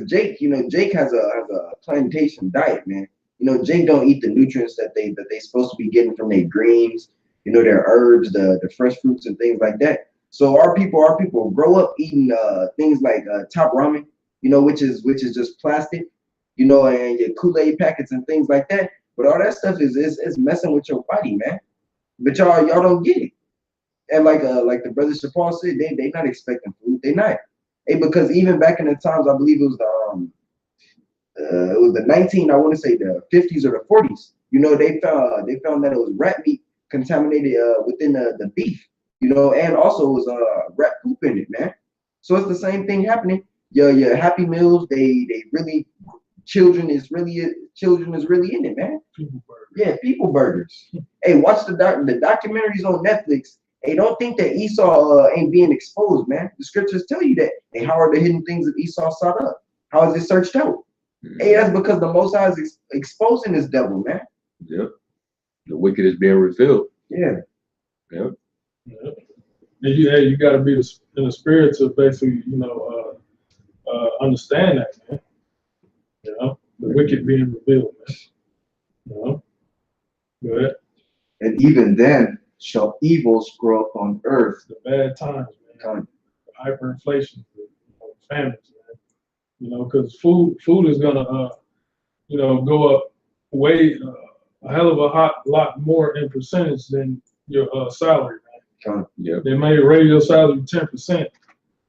Jake, you know, Jake has a plantation diet, man. You know, Jake don't eat the nutrients that they supposed to be getting from their greens, you know, their herbs, the fresh fruits and things like that. So our people grow up eating things like top ramen, you know, which is just plastic, you know, and your Kool-Aid packets and things like that. But all that stuff is messing with your body, man. But y'all don't get it. And like the brother Shapal said, they not expecting food. They not. Hey, because even back in the times, I believe it was the 19, I want to say the 50s or the 40s. You know, they found that it was rat meat contaminated within the beef. You know, and also it was rat poop in it, man. So it's the same thing happening. Your Happy Meals, they really children is really in it, man. People burgers. Yeah, people burgers. Hey, watch the documentaries on Netflix. Hey, don't think that Esau ain't being exposed, man. The scriptures tell you that. Hey, how are the hidden things of Esau sought up? How is it searched out? Hey, that's because the Most High is exposing this devil, man. Yep. The wicked is being revealed. Yeah. Yep. Yeah. And you got to be in the spirit to basically, you know, understand that, man. You know, the wicked being revealed, man. You know, go ahead. And even then shall evils grow up on earth. The bad times, man. Hyperinflation, famines, man. You know, because food is gonna, you know, go up way a hell of a lot more in percentage than your salary, man. Yeah. They may raise your salary 10%,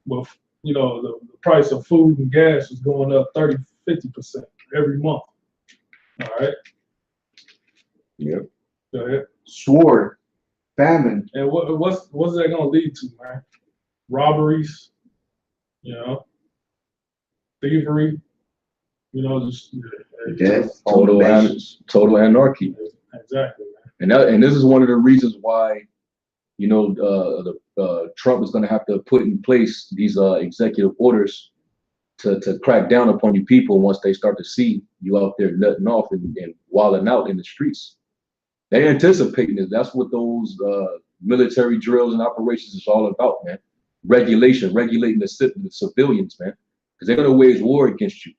but you know the price of food and gas is going up 30-50% every month. All right. Yep. Go ahead. Sword, famine. And what's that gonna lead to, man? Robberies, you know, thievery, you know, just Death, Total anarchy. Exactly, man. And this is one of the reasons why, you know, Trump is going to have to put in place these executive orders to crack down upon you people once they start to see you out there nutting off and wilding out in the streets. They're anticipating it. That's what those military drills and operations is all about, man. Regulating the civilians, man, because they're gonna wage war against you.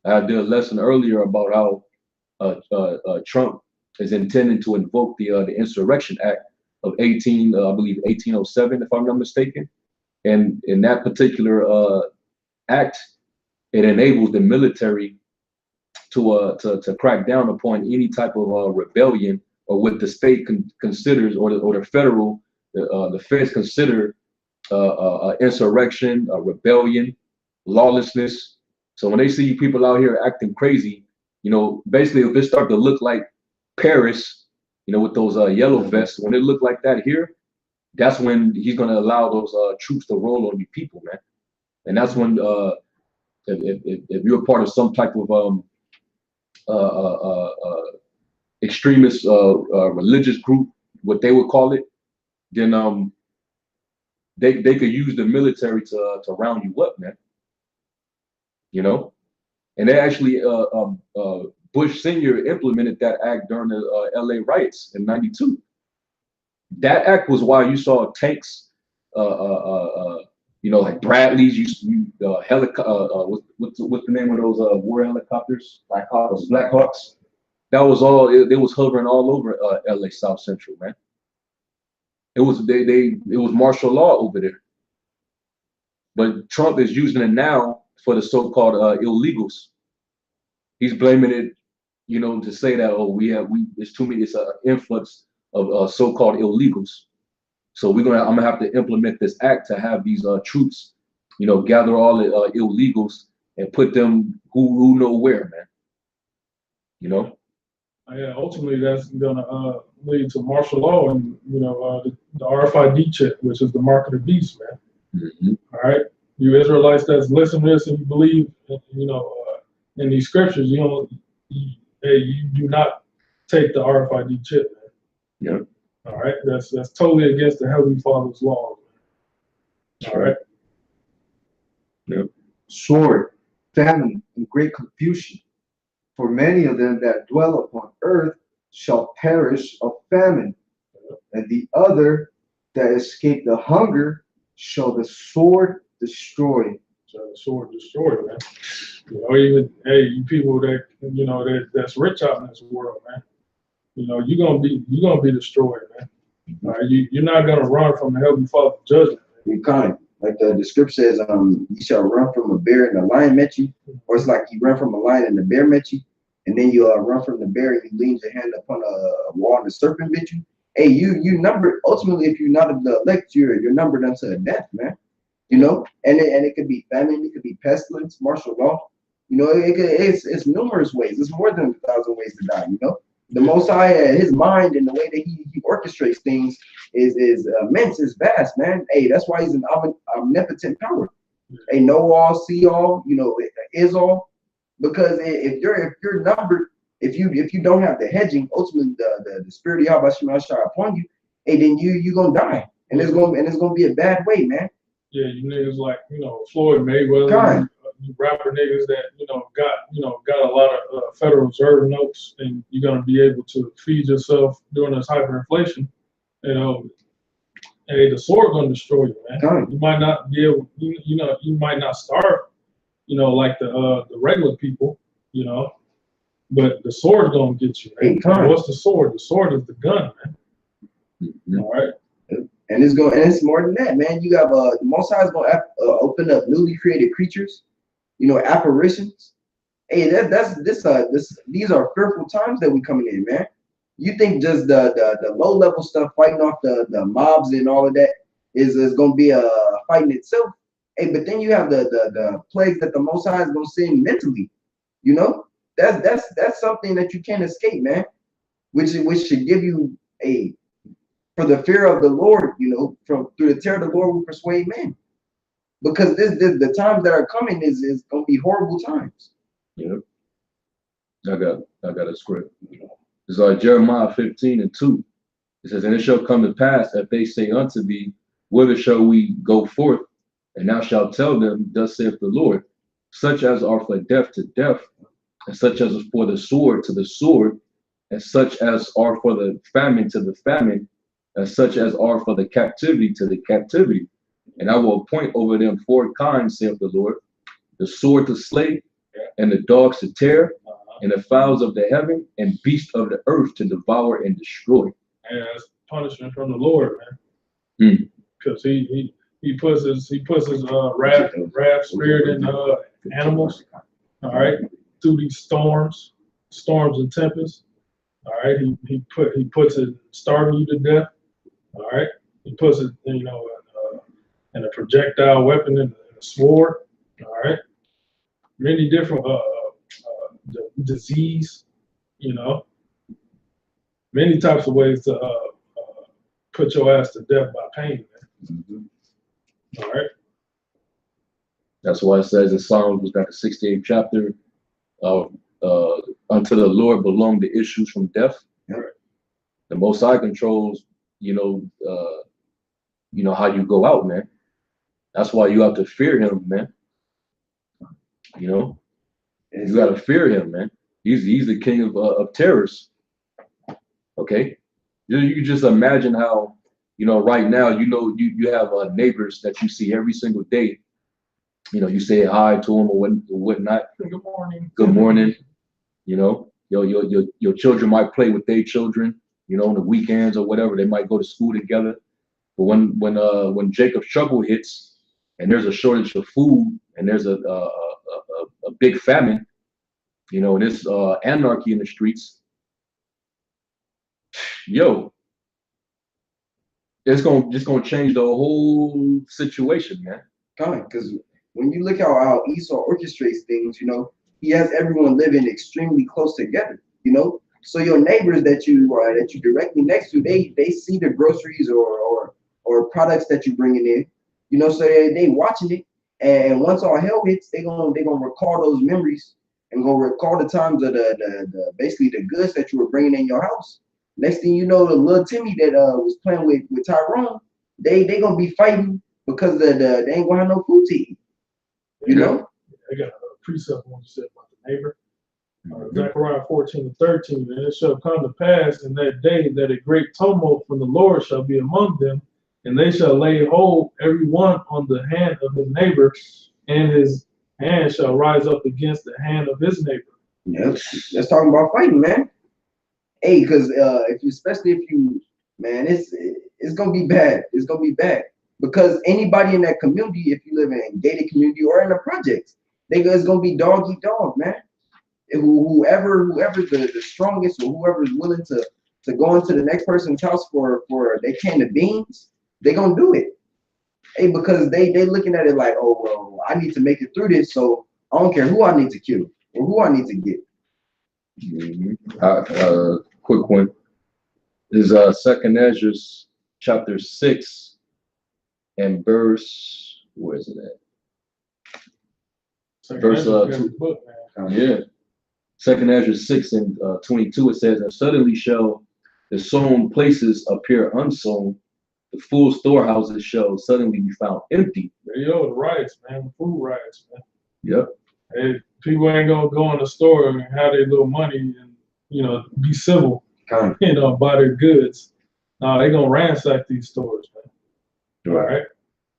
I did a lesson earlier about how Trump is intending to invoke the Insurrection Act of I believe 1807, if I'm not mistaken. And in that particular act, it enables the military to crack down upon any type of rebellion or what the state considers, or the federal, the feds consider insurrection, rebellion, lawlessness. So when they see people out here acting crazy, basically if it start to look like Paris, with those yellow vests, when it look like that here, that's when he's gonna allow those troops to roll on the people, man. And that's when if you're a part of some type of extremist religious group, what they would call it, then they could use the military to round you up, man. And they actually Bush Sr. implemented that act during the LA riots in '92. That act was why you saw tanks, like Bradleys, what's the name of those war helicopters? Blackhawks. That was all. They was hovering all over LA South Central, man. It was it was martial law over there. But Trump is using it now for the so-called illegals. He's blaming it, to say that it's too many. It's an influx of so-called illegals. So I'm gonna have to implement this act to have these troops, gather all the illegals and put them who know where, man. Yeah, ultimately that's gonna lead to martial law and the RFID chip, which is the mark of the beast, man. Mm-hmm. All right, you Israelites that's listening to this and you believe, in these scriptures, you do not take the RFID chip, man. Yep. All right, that's totally against the Heavenly Father's law. All right. Yep. Sword, famine, and great confusion. For many of them that dwell upon earth shall perish of famine, and the other that escape the hunger shall the sword destroy. So the sword destroy, man. Even you people that that's rich out in this world, man. You're gonna be destroyed, man. All right, you're not gonna run from the Heavenly Father's judgment. You kind, like the script says, you shall run from a bear and a lion met you, or it's like you run from a lion and the bear met you, and then you run from the bear and you lean your hand upon a wall and the serpent bit you. Hey, you numbered ultimately. If you're not of the elect, you're numbered unto a death, man. And it could be famine, it could be pestilence, martial law. It's numerous ways. It's more than 1,000 ways to die. The Most High, his mind and the way that he orchestrates things is immense, is vast, man. Hey, that's why he's an omnipotent power. Hey, know all, see all, is all. Because if you're numbered, if you don't have the hedging, ultimately the spirit of Yahweh Shemashah upon you, hey, then you're gonna die, and it's gonna be a bad way, man. Yeah, you niggas like Floyd Mayweather, you rapper niggas that got a lot of Federal Reserve notes, and you're gonna be able to feed yourself during this hyperinflation. Hey, the sword gonna destroy you, man. You might not be able, you might not starve, like the regular people, but the sword gonna get you. Right? What's the sword? The sword is the gun, man. Mm-hmm. All right. And it's more than that, man. You got the Most High is gonna open up newly created creatures, apparitions. Hey, these are fearful times that we coming in, man. You think just the low level stuff, fighting off the mobs and all of that is gonna be a fight in itself. Hey, but then you have the plagues that the Most High is gonna send mentally. That's something that you can't escape, man. Which should give you for the fear of the Lord, through the terror of the Lord we persuade men. Because the times that are coming is gonna be horrible times. Yep. I got a script. It's like Jeremiah 15:2. It says, "And it shall come to pass that they say unto thee, whither shall we go forth? And thou shalt tell them, thus saith the Lord, such as are for death to death, and such as are for the sword to the sword, and such as are for the famine to the famine, as such as are for the captivity to the captivity. And I will appoint over them 4 kinds, saith the Lord, the sword to slay, and the dogs to tear, and the fowls of the heaven, and beasts of the earth to devour and destroy. And that's punishment from the Lord, man. Because he puts his wrath spirit in animals. All right, through these storms and tempests. All right, he puts it starving you to death. All right, he puts it, in a projectile weapon and a sword. All right, many different disease. Many types of ways to put your ass to death by pain, man. All right. That's why it says in Psalms, was that the 68th chapter, unto the Lord belong the issues from death. Right. The Most High controls, how you go out, man. That's why you have to fear him, man. You got to fear him, man. He's the king of terrors. Okay, you just imagine how, right now, you have neighbors that you see every single day. You say hi to them or whatnot. Good morning. Good morning. Your children might play with their children. On the weekends or whatever, they might go to school together. But when Jacob's trouble hits, and there's a shortage of food, and there's a big famine, and it's anarchy in the streets. It's gonna change the whole situation, man. Because when you look at how Esau orchestrates things, he has everyone living extremely close together. So your neighbors that you directly next to, they see the groceries or products that you're bringing in, so they watching it, and once all hell hits, they gonna recall those memories and gonna recall the times of the basically the goods that you were bringing in your house. Next thing you know, the little Timmy that was playing with Tyrone, they gonna be fighting because they ain't gonna have no food to eat. I got a precept on what you said about the neighbor. Zechariah 14:13, and it shall come to pass in that day that a great tumult from the Lord shall be among them, and they shall lay hold every one on the hand of his neighbor, and his hand shall rise up against the hand of his neighbor. Yep, let's talk about fighting, man. Hey, because especially if you, man, it's gonna be bad. It's gonna be bad because anybody in that community, if you live in a gated community or in the projects, it's gonna be dog eat dog, man. Whoever's the strongest or whoever's willing to go into the next person's house for their can of beans, they gonna do it. Hey, because they looking at it like, oh well, I need to make it through this, so I don't care who I need to kill or who I need to get. Quick one is 2nd Ezra chapter 6 and verse, where is it at? Verse 2. Book, Yeah. 2nd Ezra 6 and 22, it says, and suddenly shall the sown places appear unsown, the full storehouses shall suddenly be found empty. There you go, the riots, man, the food riots, man. Yep. Hey, people ain't gonna go in the store and have their little money and be civil, buy their goods. No, they gonna ransack these stores, man. Right. All right,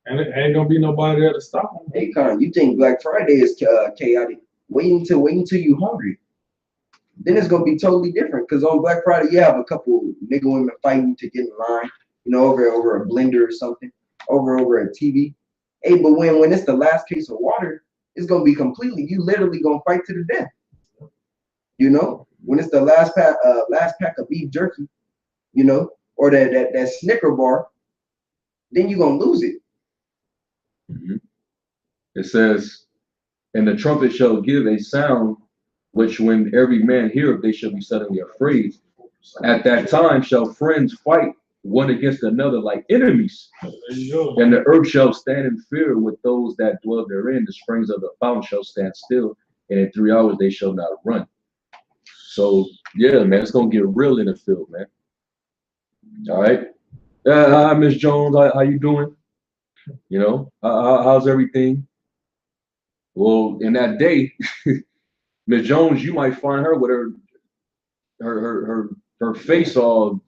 and it ain't gonna be nobody there to stop them. Hey, Con, you think Black Friday is chaotic? Wait until you hungry. Then it's gonna be totally different. Cause on Black Friday, you have a couple nigga women fighting to get in line, over a blender or something, over a TV. Hey, but when it's the last case of water, it's gonna be completely. You literally gonna fight to the death. When it's the last pack of beef jerky, or that Snicker bar, then you're gonna lose it. Mm-hmm. It says, and the trumpet shall give a sound, which when every man heareth, they shall be suddenly afraid. At that time shall friends fight one against another like enemies. There you go. And the earth shall stand in fear with those that dwell therein. The springs of the fountain shall stand still, and in 3 hours they shall not run. So yeah, man, it's gonna get real in the field, man. All right. Hi, Miss Jones. How you doing? How's everything? Well, in that day, Miss Jones, you might find her with her face all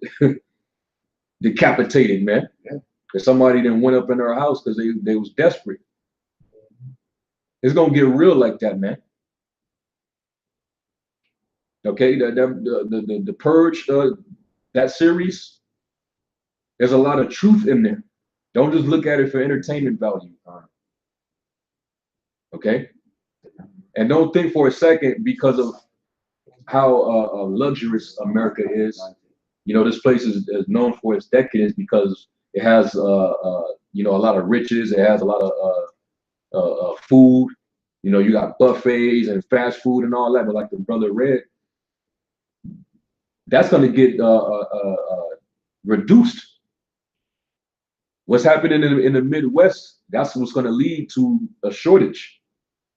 decapitated, man. Yeah. Because somebody then went up in their house because they was desperate. It's gonna get real like that, man. Okay, the Purge, that series, there's a lot of truth in there. Don't just look at it for entertainment value. Okay, and don't think for a second because of how luxurious America is. You know, this place is known for its decadence because it has you know, a lot of riches. It has a lot of food. You know, you got buffets and fast food and all that. But like the brother read, that's going to get reduced. What's happening in the Midwest, that's what's going to lead to a shortage.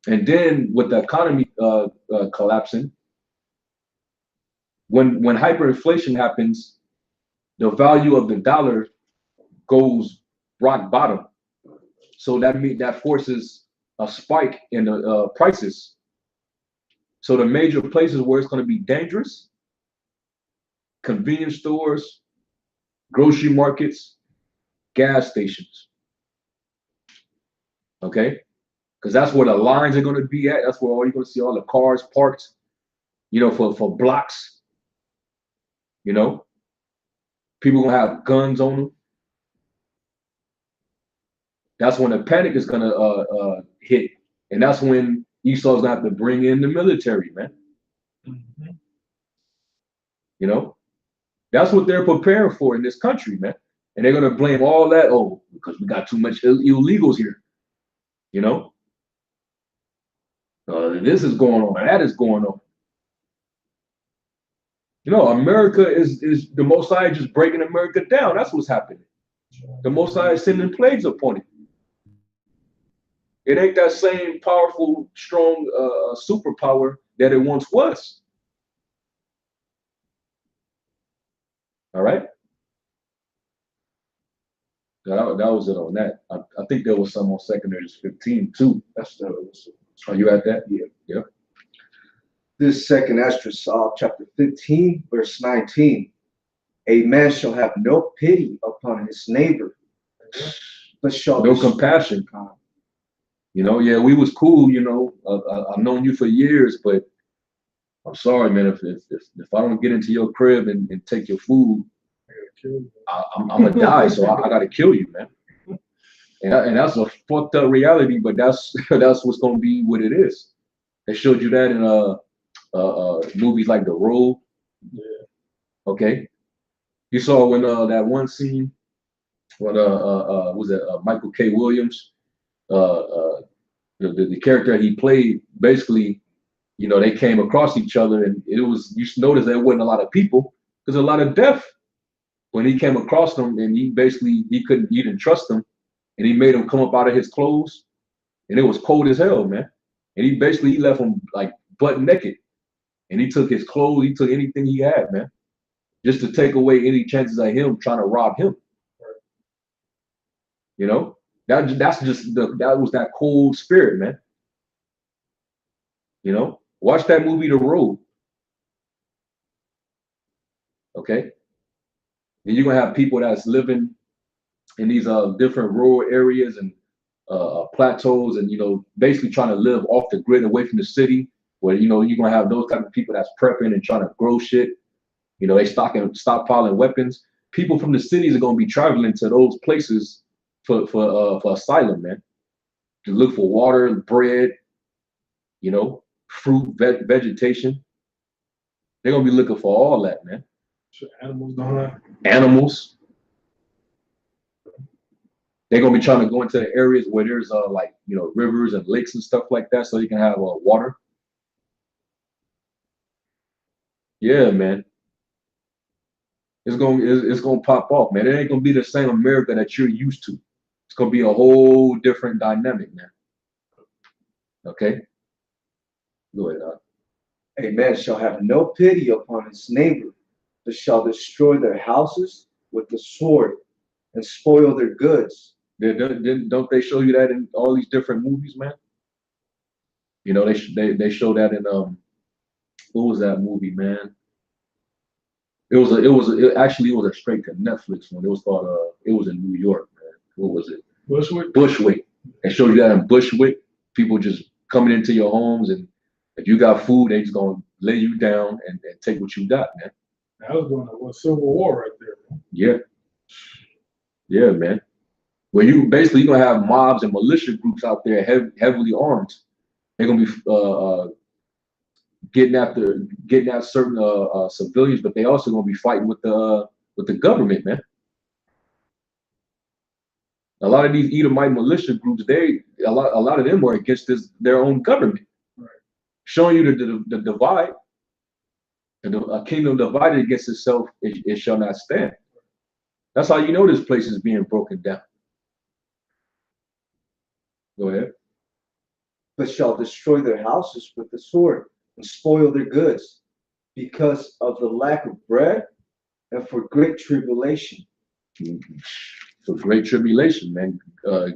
And then with the economy collapsing, when hyperinflation happens, the value of the dollar goes rock bottom. So that forces a spike in the prices. So the major places where it's going to be dangerous, convenience stores, grocery markets, gas stations. Okay? Because that's where the lines are going to be at. That's where you're going to see all the cars parked, you know, for blocks. You know, people going to have guns on them. That's when the panic is going to hit. And that's when Esau's going to have to bring in the military, man. Mm-hmm. You know, that's what they're preparing for in this country, man. And they're going to blame all that, oh, because we got too much illegals here. You know, this is going on, and that is going on. You know, America is the Most High just breaking America down. That's what's happening. The Most High is sending plagues upon it. It ain't that same powerful, strong superpower that it once was. All right. That was it on that. I think there was some on Secondary 15 too. That's the. Are you at that? Yeah. Yeah. This second Esther, chapter 15, verse 19. A man shall have no pity upon his neighbor, but shall no compassion. You know, yeah, we was cool. You know, I've known you for years, but I'm sorry, man. If I don't get into your crib and take your food, I'm gonna die. So I gotta kill you, man. And that's a fucked up reality, but that's what's gonna be what it is. They showed you that in movies like The Road. Yeah. Okay. You saw when that one scene when was it Michael K. Williams, the character he played, basically, you know, they came across each other, and it was, you notice there wasn't a lot of people because a lot of death. When he came across them, and he didn't trust them, and he made him come up out of his clothes, and it was cold as hell, man. And he left him like butt naked, and he took his clothes, he took anything he had, man, just to take away any chances of him trying to rob him. You know, that was that cold spirit, man. You know, watch that movie, The Road. Okay, and you're gonna have people that's living in these different rural areas and plateaus, and you know, basically trying to live off the grid, away from the city, where you know you're gonna have those type of people that's prepping and trying to grow shit. You know, they stockpiling weapons. People from the cities are gonna be traveling to those places for asylum, man, to look for water, bread, you know, fruit, vegetation. They're gonna be looking for all that, man. Sure, animals don't have. Animals. They're gonna be trying to go into the areas where there's like, you know, rivers and lakes and stuff like that, so you can have water. Yeah, man. It's gonna pop off, man. It ain't gonna be the same America that you're used to. It's gonna be a whole different dynamic, man. Okay. Go ahead. A man shall have no pity upon his neighbor, but shall destroy their houses with the sword and spoil their goods. Don't they show you that in all these different movies, man? You know, they show that in what was that movie, man? Actually it was a straight to Netflix one. It was called it was in New York, man. What was it? Bushwick. Bushwick. They showed you that in Bushwick, people just coming into your homes, and if you got food, they just gonna lay you down and take what you got, man. That was during the Civil War right there, man. Yeah. Yeah, man. Where you basically you're gonna have mobs and militia groups out there heavily armed. They're gonna be getting at certain civilians, but they also gonna be fighting with the government, man. A lot of these Edomite militia groups, a lot of them are against their own government, Right. showing you the divide. And a kingdom divided against itself, it shall not stand. That's how you know this place is being broken down. Go ahead. But shall destroy their houses with the sword and spoil their goods because of the lack of bread and for great tribulation. For great tribulation, man,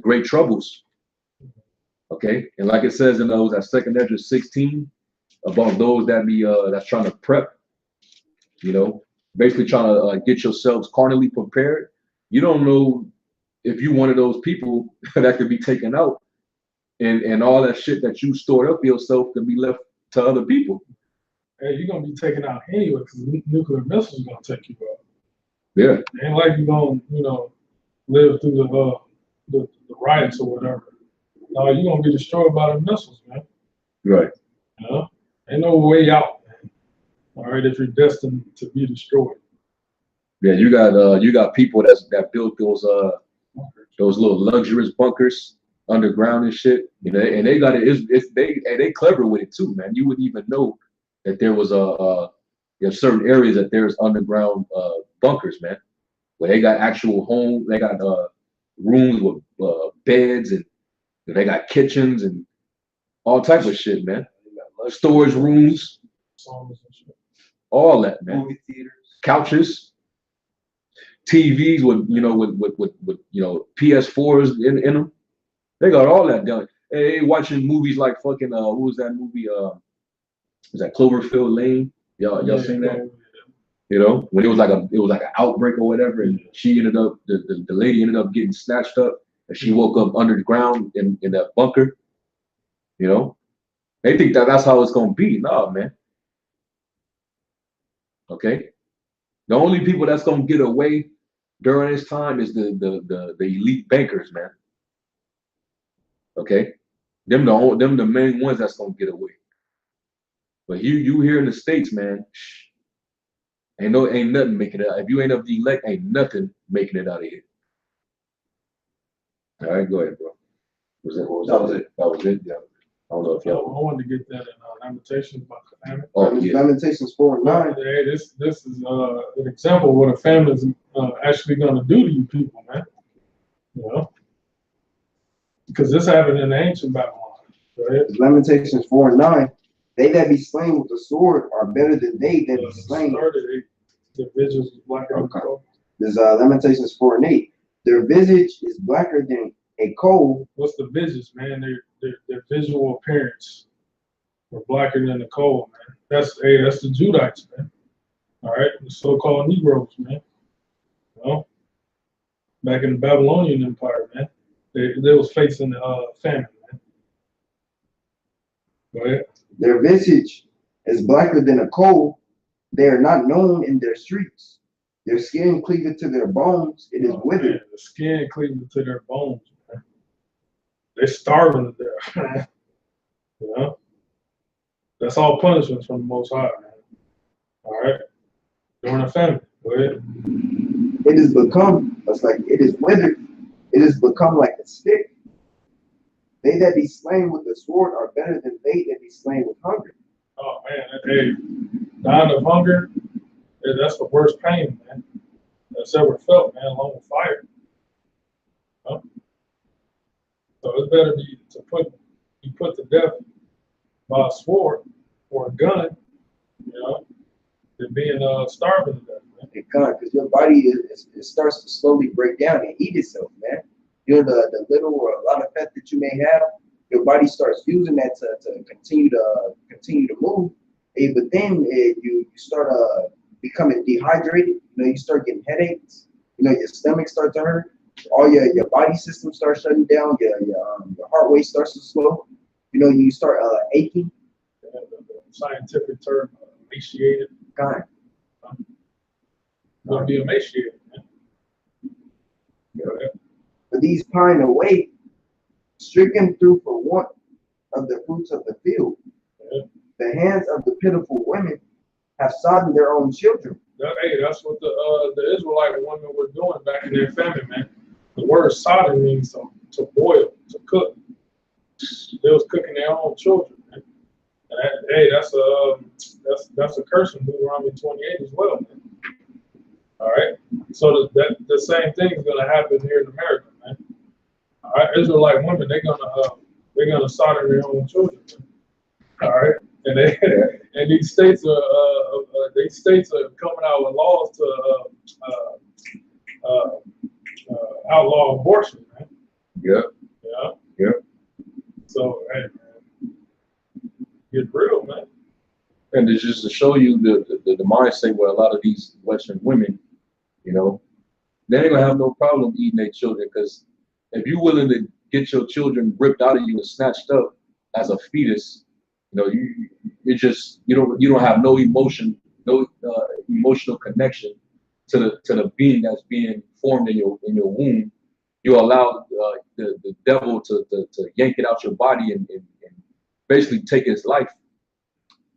great troubles. Okay, and like it says in that 2 Ezra 16 about those that be that's trying to prep, basically trying to get yourselves carnally prepared. You don't know if you one of those people that could be taken out, and all that shit that you stored up yourself can be left to other people. Hey, you're gonna be taken out anyway because nuclear missiles gonna take you out. Yeah. It ain't like you're gonna, live through the riots or whatever. No, you're gonna be destroyed by the missiles, man. Right. Ain't no way out, man. All right, if you're destined to be destroyed. Yeah, you got people that built those little luxurious bunkers underground and shit. And they got it. They clever with it too, man. You wouldn't even know that there was certain areas that there's underground bunkers, man, where they got actual homes. They got rooms with beds, and they got kitchens and all type of shit, man. Storage rooms, all that, man. Movie theaters, couches, TVs with PS4s in them. They got all that done. Hey, watching movies like fucking what was that movie? Was that Cloverfield Lane? Y'all seen that? When it was like an outbreak or whatever, and she ended up the lady ended up getting snatched up, and she woke up under the ground in that bunker. They think that's how it's gonna be. Nah, man. Okay. The only people that's gonna get away during this time is the elite bankers, man. Okay, them the main ones that's gonna get away. But you here in the States, man, ain't nothing making it out. If you ain't of the elect, ain't nothing making it out of here. All right, go ahead, bro. That was it. That was it. Yeah. I don't know if y'all. I wanted to get that in Lamentations about the famine. Oh, yeah. Lamentations 4:9. Hey, this is an example of what a famine is actually going to do to you people, man. Because this happened in the ancient Babylon. Right? Lamentations 4:9. They that be slain with the sword are better than they that be slain. The visage is blacker than coal. There's Lamentations 4:8. Their visage is blacker than a coal. What's the visage, man? Their visual appearance are blacker than the coal, man. That's the Judites, man. All right, the so-called Negroes, man. Back in the Babylonian Empire, man, they was facing famine, man. Go ahead. Their visage is blacker than a coal. They are not known in their streets. Their skin cleaveth to their bones. It is withered. Man, the skin cleaveth to their bones, man. They're starving to death, man. That's all punishments from the Most High, man. All right. During a famine. Go ahead. It is become, it is withered. It is become like a stick. They that be slain with the sword are better than they that be slain with hunger. Oh man, hey, dying of hunger, that's the worst pain, man, that's ever felt, man, along with fire. So it's better be put to death by a sword or a gun, than being starving to death, man. Because your body it starts to slowly break down and eat itself, man. The little or a lot of fat that you may have, your body starts using that to continue to move. But then you start becoming dehydrated. You start getting headaches. Your stomach starts to hurt. All your body system starts shutting down. Your heart rate starts to slow. You start aching. Scientific term, emaciated. God. Gonna be emaciated, man. But these pine away, stricken through for want of the fruits of the field. Yeah. The hands of the pitiful women have sodden their own children. Hey, that's what the Israelite women were doing back in their famine, man. The word sodden means to boil, to cook. They was cooking their own children, man. And that's a curse in Deuteronomy 28 as well, man. All right. So the same thing is gonna happen here in America, man. All right, Israelite women, they're gonna sodden their own children, man. All right, and these states are coming out with laws to outlaw abortion, man. Yeah. Yeah. Yeah. So, hey, man, get real, man. And it's just to show you the mindset where a lot of these Western women, they ain't gonna have no problem eating their children, because if you're willing to get your children ripped out of you and snatched up as a fetus, you don't have no emotion, no emotional connection to the being that's being formed in your womb. You allow the devil to yank it out your body and basically take its life.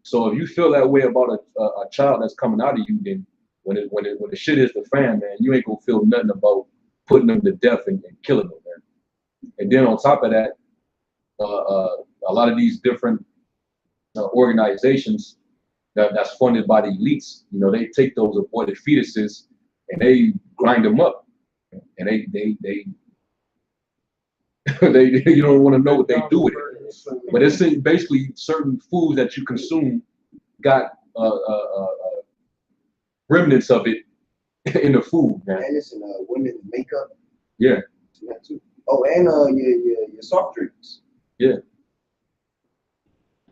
So if you feel that way about a child that's coming out of you, then when the shit is the fan, man, you ain't gonna feel nothing about putting them to death and killing them, man. And then on top of that, a lot of these different organizations that's funded by the elites, they take those aborted fetuses and they grind them up, and they you don't want to know what they do with it. But it's basically certain foods that you consume got remnants of it in the food, man. And it's in women's makeup. Yeah. That too. Oh, and your soft drinks. Yeah.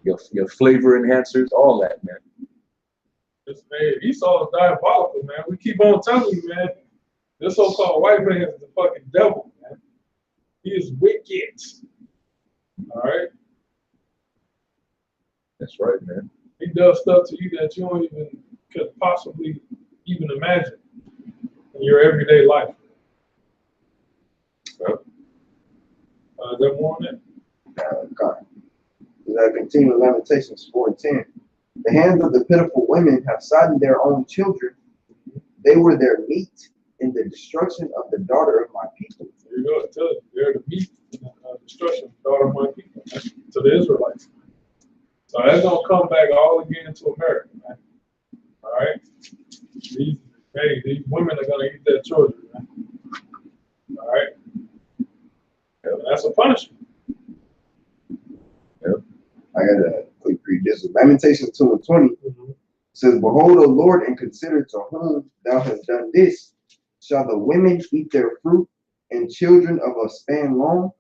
Your flavor enhancers, all that, man. Man, Esau is diabolical, man. We keep on telling you, man. This so-called white man is the fucking devil, man. He is wicked. All right. That's right, man. He does stuff to you that you don't even could possibly even imagine in your everyday life. Yep. Is there more on that? God. Continue Lamentations 4:10. The hands of the pitiful women have sodden their own children. They were their meat in the destruction of the daughter of my people. There you go. It tells you they're the meat in the destruction of the daughter of my people, man, to the Israelites. So that's gonna come back all again to America, man. All right. These women are gonna eat their children, man. All right. And that's a punishment. Yep. I gotta quick read this. Lamentations 2:20 says, "Behold, O Lord, and consider to whom thou hast done this. Shall the women eat their fruit, and children of a span long?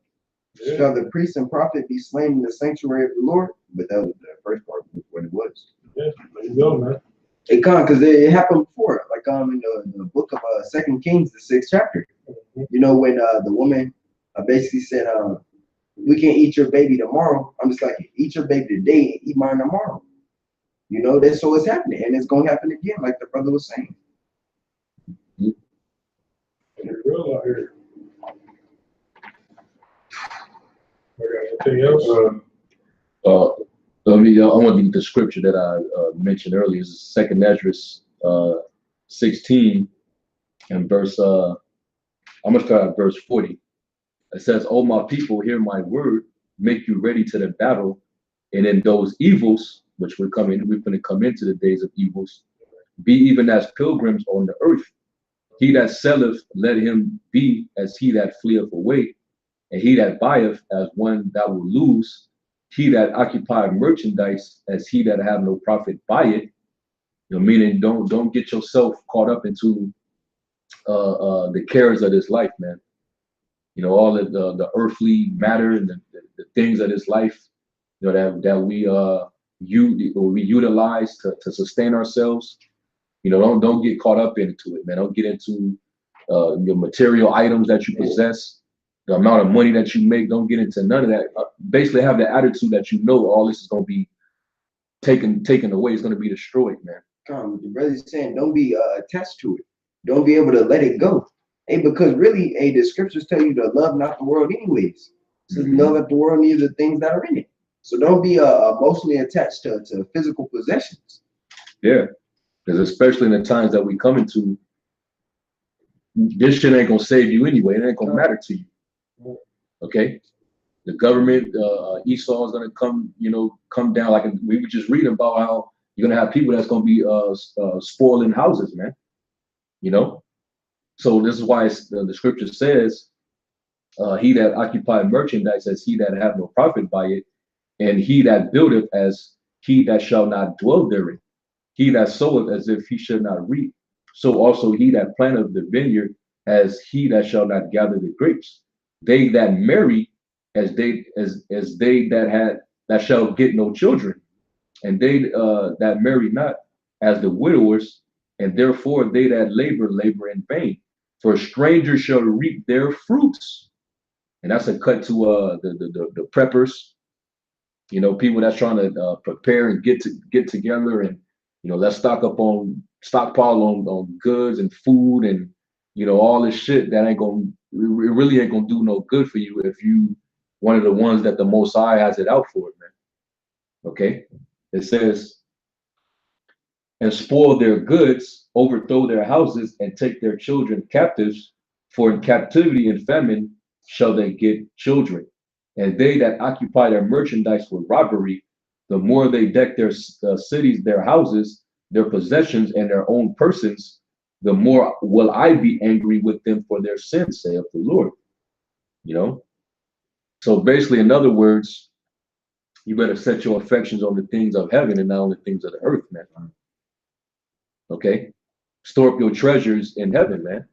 Yeah. Shall the priest and prophet be slain in the sanctuary of the Lord?" But that was the first part of what it was. Yeah, there you go, man. It can't, because it happened before, like in the book of 2 Kings, the 6th chapter. When the woman basically said, "We can't eat your baby tomorrow." I'm just like, eat your baby today and eat mine tomorrow. That's so it's happening, and it's gonna happen again, like the brother was saying. It's real out here. Anything else? I want to get the scripture that I mentioned earlier. Is 2 Esdras 16 and verse. I'm gonna start at verse 40. It says, "O my people, hear my word. Make you ready to the battle, and in those evils which we're going to come into the days of evils, be even as pilgrims on the earth. He that selleth, let him be as he that fleeth away, and he that buyeth as one that will lose. He that occupieth merchandise as he that have no profit buy it." Meaning don't get yourself caught up into the cares of this life, man. All of the earthly matter and the things of this life, that we utilize to sustain ourselves. You know, don't get caught up into it, man. Don't get into your material items that you possess, the amount of money that you make. Don't get into none of that. Basically, have the attitude that you know all this is going to be taken away. It's going to be destroyed, man. The brother's saying, don't be attached to it. Don't be able to let it go. Hey, because really, hey, the scriptures tell you to love not the world anyways. So love at the world, neither the things that are in it. So don't be emotionally attached to physical possessions. Yeah, because especially in the times that we come into, this shit ain't gonna save you anyway. It ain't gonna matter to you. Okay, the government, Esau is gonna come down. Like we were just reading about how you're gonna have people that's gonna be spoiling houses, man. You know, so this is why the scripture says, "He that occupied merchandise as he that have no profit by it, and he that buildeth as he that shall not dwell therein. He that soweth as if he should not reap. So also he that planteth the vineyard as he that shall not gather the grapes. They that marry as they that shall get no children, and they that marry not as the widowers, and therefore they that labor in vain. For strangers shall reap their fruits." And that's a cut to the preppers, you know, people that's trying to prepare and get together, and let's stockpile on goods and food, and all this shit that it really ain't gonna do no good for you if you one of the ones that the Most High has it out for, man. Okay, it says, "And spoil their goods, overthrow their houses, and take their children captives. For in captivity and famine shall they get children. And they that occupy their merchandise with robbery, the more they deck their cities, their houses, their possessions, and their own persons, the more will I be angry with them for their sins, saith the Lord." So basically, in other words, you better set your affections on the things of heaven and not on the things of the earth, man. Okay? Store up your treasures in heaven, man.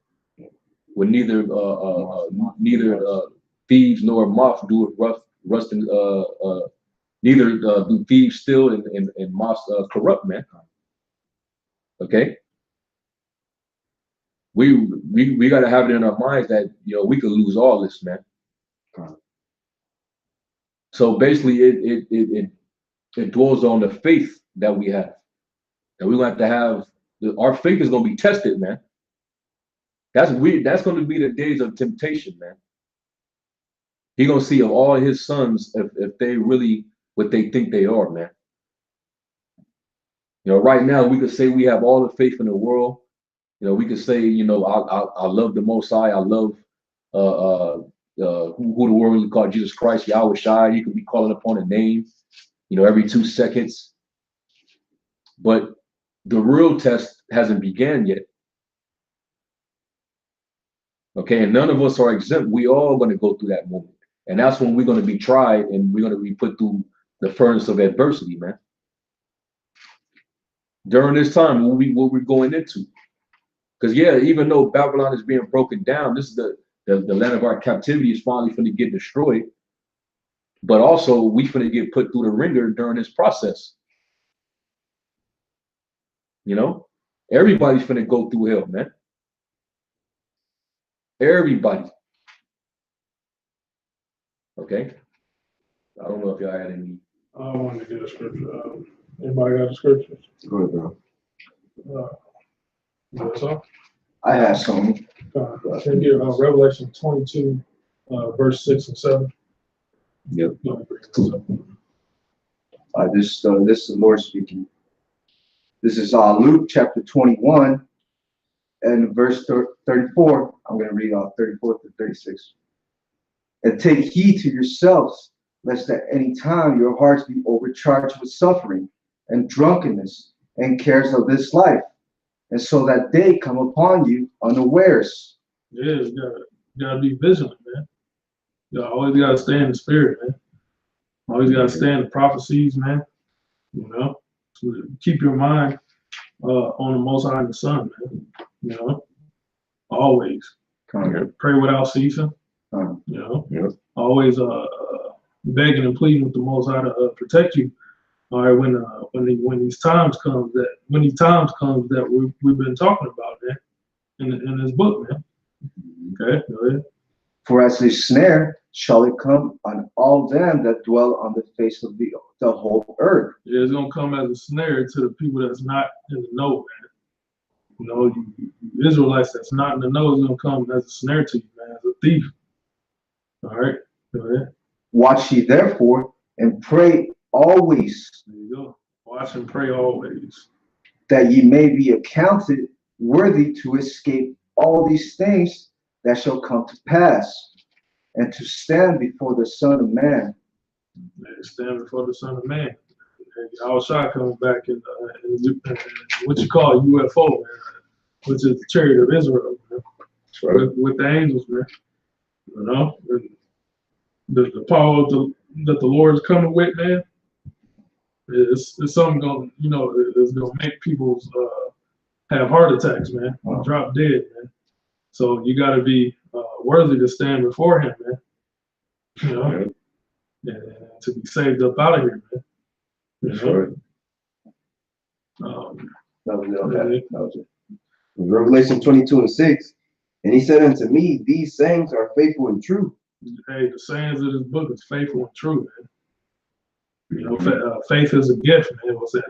Where neither thieves nor moth do rust and neither do thieves steal and moths corrupt, man. Okay, we got to have it in our minds that we could lose all this, man. So basically, it dwells on the faith that we have, and we have to have our faith is going to be tested, man. That's going to be the days of temptation, man. He gonna see of all his sons if they really what they think they are, man. Right now we could say we have all the faith in the world. We could say, I love the Most High. I love who the world really called Jesus Christ, Yahweh Shai. You could be calling upon a name, every 2 seconds. But the real test hasn't began yet. Okay, and none of us are exempt. We all going to go through that moment. And that's when we're going to be tried and we're going to be put through the furnace of adversity, man. During this time, what we're going into. Because, yeah, even though Babylon is being broken down, this is the land of our captivity is finally going to get destroyed. But also, we're going to get put through the ringer during this process. Everybody's going to go through hell, man. Everybody. Okay? I don't know if y'all had any. I wanted to get a scripture. Anybody got a scripture? Go ahead, bro. That's all. I have some. I can get Revelation 22, verse 6 and 7. Yep. This is the Lord speaking. This is Luke chapter 21 and verse 34. I'm going to read 34 to 36. "And take heed to yourselves, lest at any time your hearts be overcharged with suffering and drunkenness and cares of this life, and so that day come upon you unawares." Yeah, you gotta be vigilant, man. You always gotta stay in the spirit, man. Always gotta stay in the prophecies, man. Keep your mind on the Most High and the Son, man. Always. Pray without ceasing. Always begging and pleading with the Most High to protect you All right, when these times comes that we've been talking about, man, in this book, man. Okay, go ahead. For as a snare shall it come on all them that dwell on the face of the whole earth. Yeah, it's gonna come as a snare to the people that's not in the know, man. You know, you Israelites that's not in the know is gonna come as a snare to you, man, as a thief. All right, go ahead. Watch ye therefore and pray always, There you go. Watch and pray always. that ye may be accounted worthy to escape all these things that shall come to pass, and to stand before the Son of Man. Man, stand before the Son of Man. Al Shah comes back in what you call UFO, man, which is the chariot of Israel, man. Right. With the angels, man. You know, the power that the Lord is coming with, man. It's something gonna, you know, it's gonna make people have heart attacks, man. Drop dead, man. So you got to be worthy to stand before Him, man. You know, and to be saved up out of here, man. You That's know? right. That was it, okay. That was it. Revelation 22:6. And he said unto me, these sayings are faithful and true. Hey, the sayings of this book is faithful and true, man. You know, faith is a gift, man. What's that?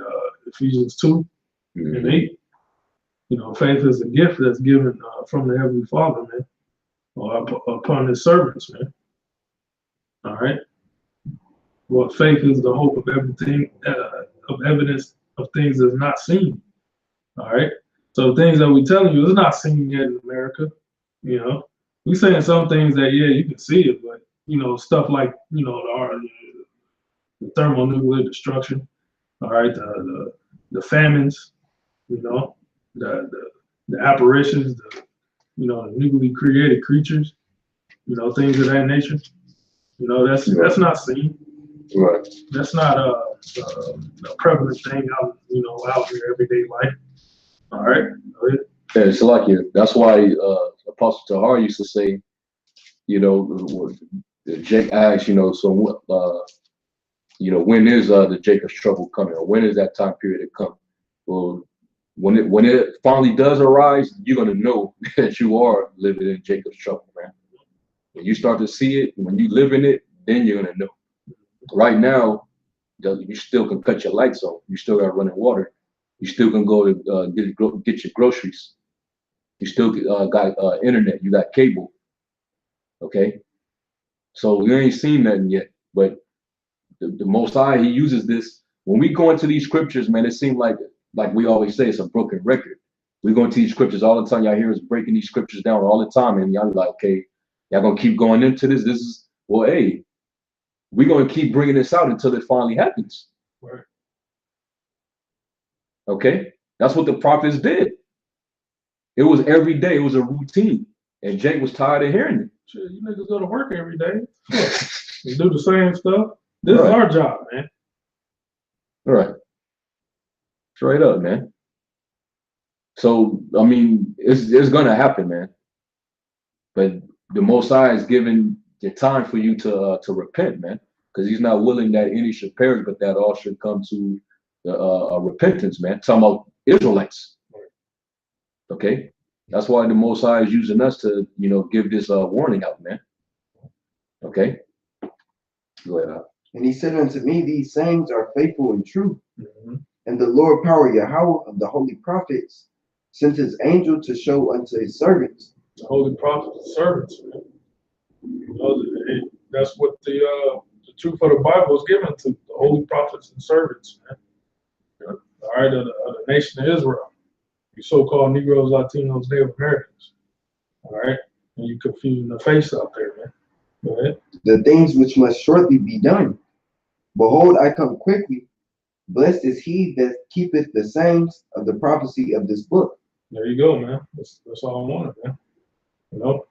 Ephesians 2 and 8. You know, faith is a gift that's given from the Heavenly Father, man, upon His servants, man. All right. Well, faith is the hope of everything, of evidence of things that's not seen. All right. So the things that we telling you is not seen yet in America. You know, we saying some things that you can see it, but you know, stuff like the thermonuclear destruction. All right, the famines. You know, the apparitions, the newly created creatures. You know, things of that nature. You know, that's not seen. Right. That's not a prevalent thing out in your everyday life. All right. Yeah, it's like you. That's why Apostle Tahar used to say, Jake asked, when is the Jacob's trouble coming, or when is that time period to come? Well, when it finally does arise, you're gonna know that you are living in Jacob's trouble, man. When you start to see it, when you live in it, then you're gonna know. Right now, you still can cut your lights on. You still got running water. You still can go to get your groceries. You still got internet. You got cable. Okay, so we ain't seen nothing yet. But the Most High, He uses this. When we go into these scriptures, man, it seems like we always say, it's a broken record. We go into these scriptures all the time. Y'all hear us breaking these scriptures down all the time, and y'all be like, okay, y'all gonna keep going into this. This is hey, we're gonna keep bringing this out until it finally happens. Right. Okay, that's what the prophets did. It was every day. It was a routine, and Jake was tired of hearing it. Shit, you niggas go to work every day. You do the same stuff. This is our job, man. All right. Straight up, man. So I mean, it's gonna happen, man. But the Most High is giving the time for you to repent, man, because He's not willing that any should perish, but that all should come to the repentance, man. Talking about Israelites. Okay, that's why the Most High is using us to, give this warning out, man. Okay, go ahead. And he said unto me, these sayings are faithful and true. Mm-hmm. And the Lord power Yahweh of the holy prophets sent His angel to show unto His servants. The holy prophets and servants, man. That's what the truth of the Bible is given to, the holy prophets and servants, man. All right, of the nation of Israel. You so-called Negroes, Latinos, Native Americans. All right, and you confusing the face out there, man. Go ahead. The things which must shortly be done. Behold, I come quickly. Blessed is he that keepeth the sayings of the prophecy of this book. There you go, man. That's all I wanted, man. You know?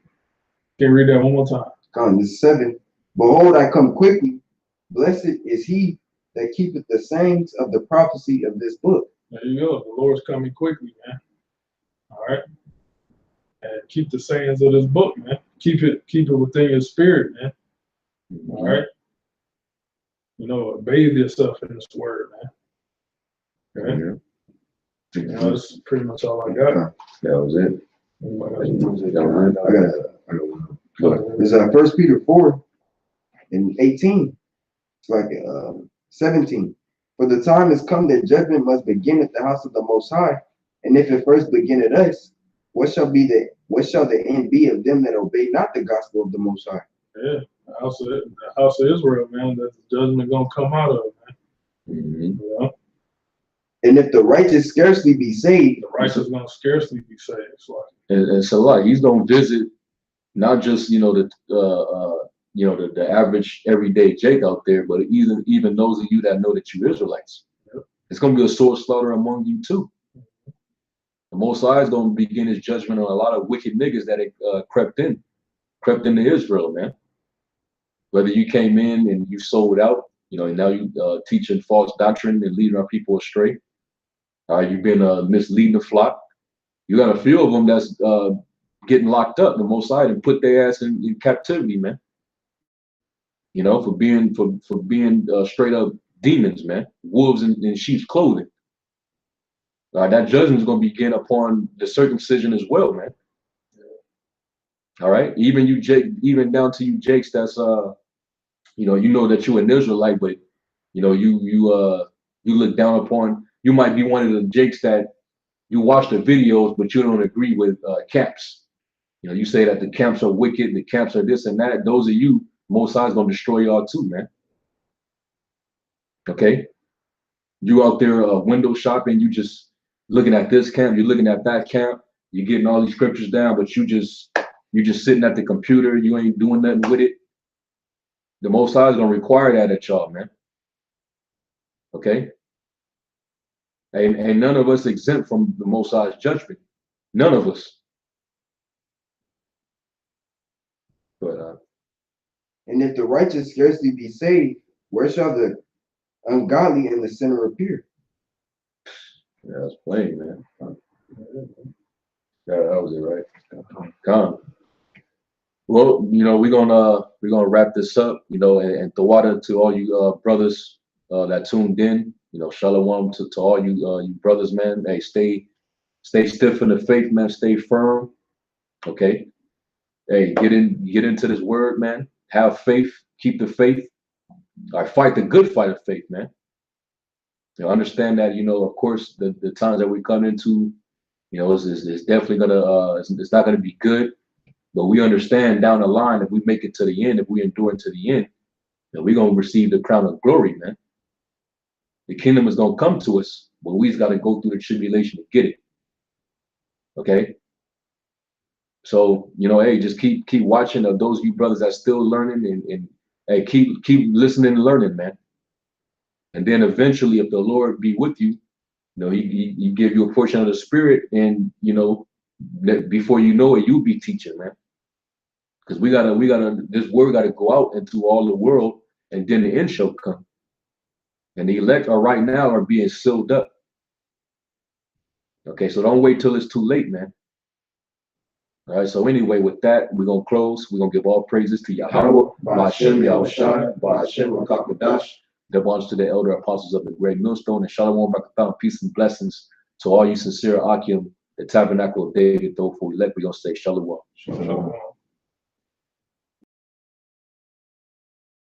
Can you read that one more time? Come, this 7. Behold, I come quickly. Blessed is he that keepeth the sayings of the prophecy of this book. There you go. The Lord's coming quickly, man. All right. And keep the sayings of this book, man. Keep it within your spirit, man. All right. bathe yourself in this word, man. Okay? Yeah. That's pretty much all I got. That was it. There's 1 Peter 4 and 18. It's like 17. For the time has come that judgment must begin at the house of the Most High. And if it first begin at us, what shall the end be of them that obey not the gospel of the Most High? Yeah, the house of Israel, man. That the judgment gonna come out of, man. Mm-hmm. You know? And if the righteous scarcely be saved, The righteous gonna scarcely be saved. So And so like he's gonna visit not just the average everyday Jake out there, but even those of you that know that you Israelites. Yep. It's gonna be a sword slaughter among you too. The Most High is gonna begin his judgment on a lot of wicked niggas that crept into Israel, man. Whether you came in and you sold out, and now you teaching false doctrine and leading our people astray. You've been misleading the flock. You got a few of them that's getting locked up. The Most High and put their ass in captivity, man. For being straight up demons, man. Wolves in sheep's clothing. That judgment is going to begin upon the circumcision as well, man. All right, even you, Jake, even down to you, Jakes. That's you know that you're an Israelite, but you look down upon. You might be one of the Jakes that you watch the videos, but you don't agree with camps. You say that the camps are wicked, the camps are this and that. Those are you. Most High's gonna destroy y'all too, man. Okay, you out there window shopping, you just looking at this camp, you're looking at that camp, you're getting all these scriptures down, but you just sitting at the computer, you ain't doing nothing with it. The Most High is gonna require that at y'all, man. Okay, and none of us exempt from the Most High's judgment. None of us. But and if the righteous scarcely be saved, where shall the ungodly and the sinner appear? yeah, that's plain, man. Yeah, that was it, right? Come. Well, we're gonna wrap this up, and Tawada to all you brothers that tuned in. Shalom to all you brothers, man. Hey, stay stiff in the faith, man. Stay firm. Okay. Hey, get into this word, man. Have faith. Keep the faith. Fight the good fight of faith, man. Understand that, of course, the times that we come into, it's definitely gonna it's not gonna be good. But we understand down the line, if we make it to the end, if we endure to the end, then we're gonna receive the crown of glory, man. The kingdom is gonna come to us, but we just gotta go through the tribulation to get it. Okay. So, hey, just keep watching of those of you brothers that's still learning and hey, keep listening and learning, man. And then eventually, if the Lord be with you, he give you a portion of the Spirit, and before you know it, you'll be teaching, man. Because we gotta this word gotta go out into all the world, and then the end shall come. And the elect right now are being sealed up. Okay, so don't wait till it's too late, man. All right, so anyway, with that, we're gonna close. We're gonna give all praises to Yahweh, Ba'ashem Yahushai, Ba'ashem Rakakadash. That belongs to the elder apostles of the great millstone, and Shalom Brakatah, peace and blessings to all you sincere Akim, the tabernacle of David, though for elect, we're gonna say Shalom. Shalom.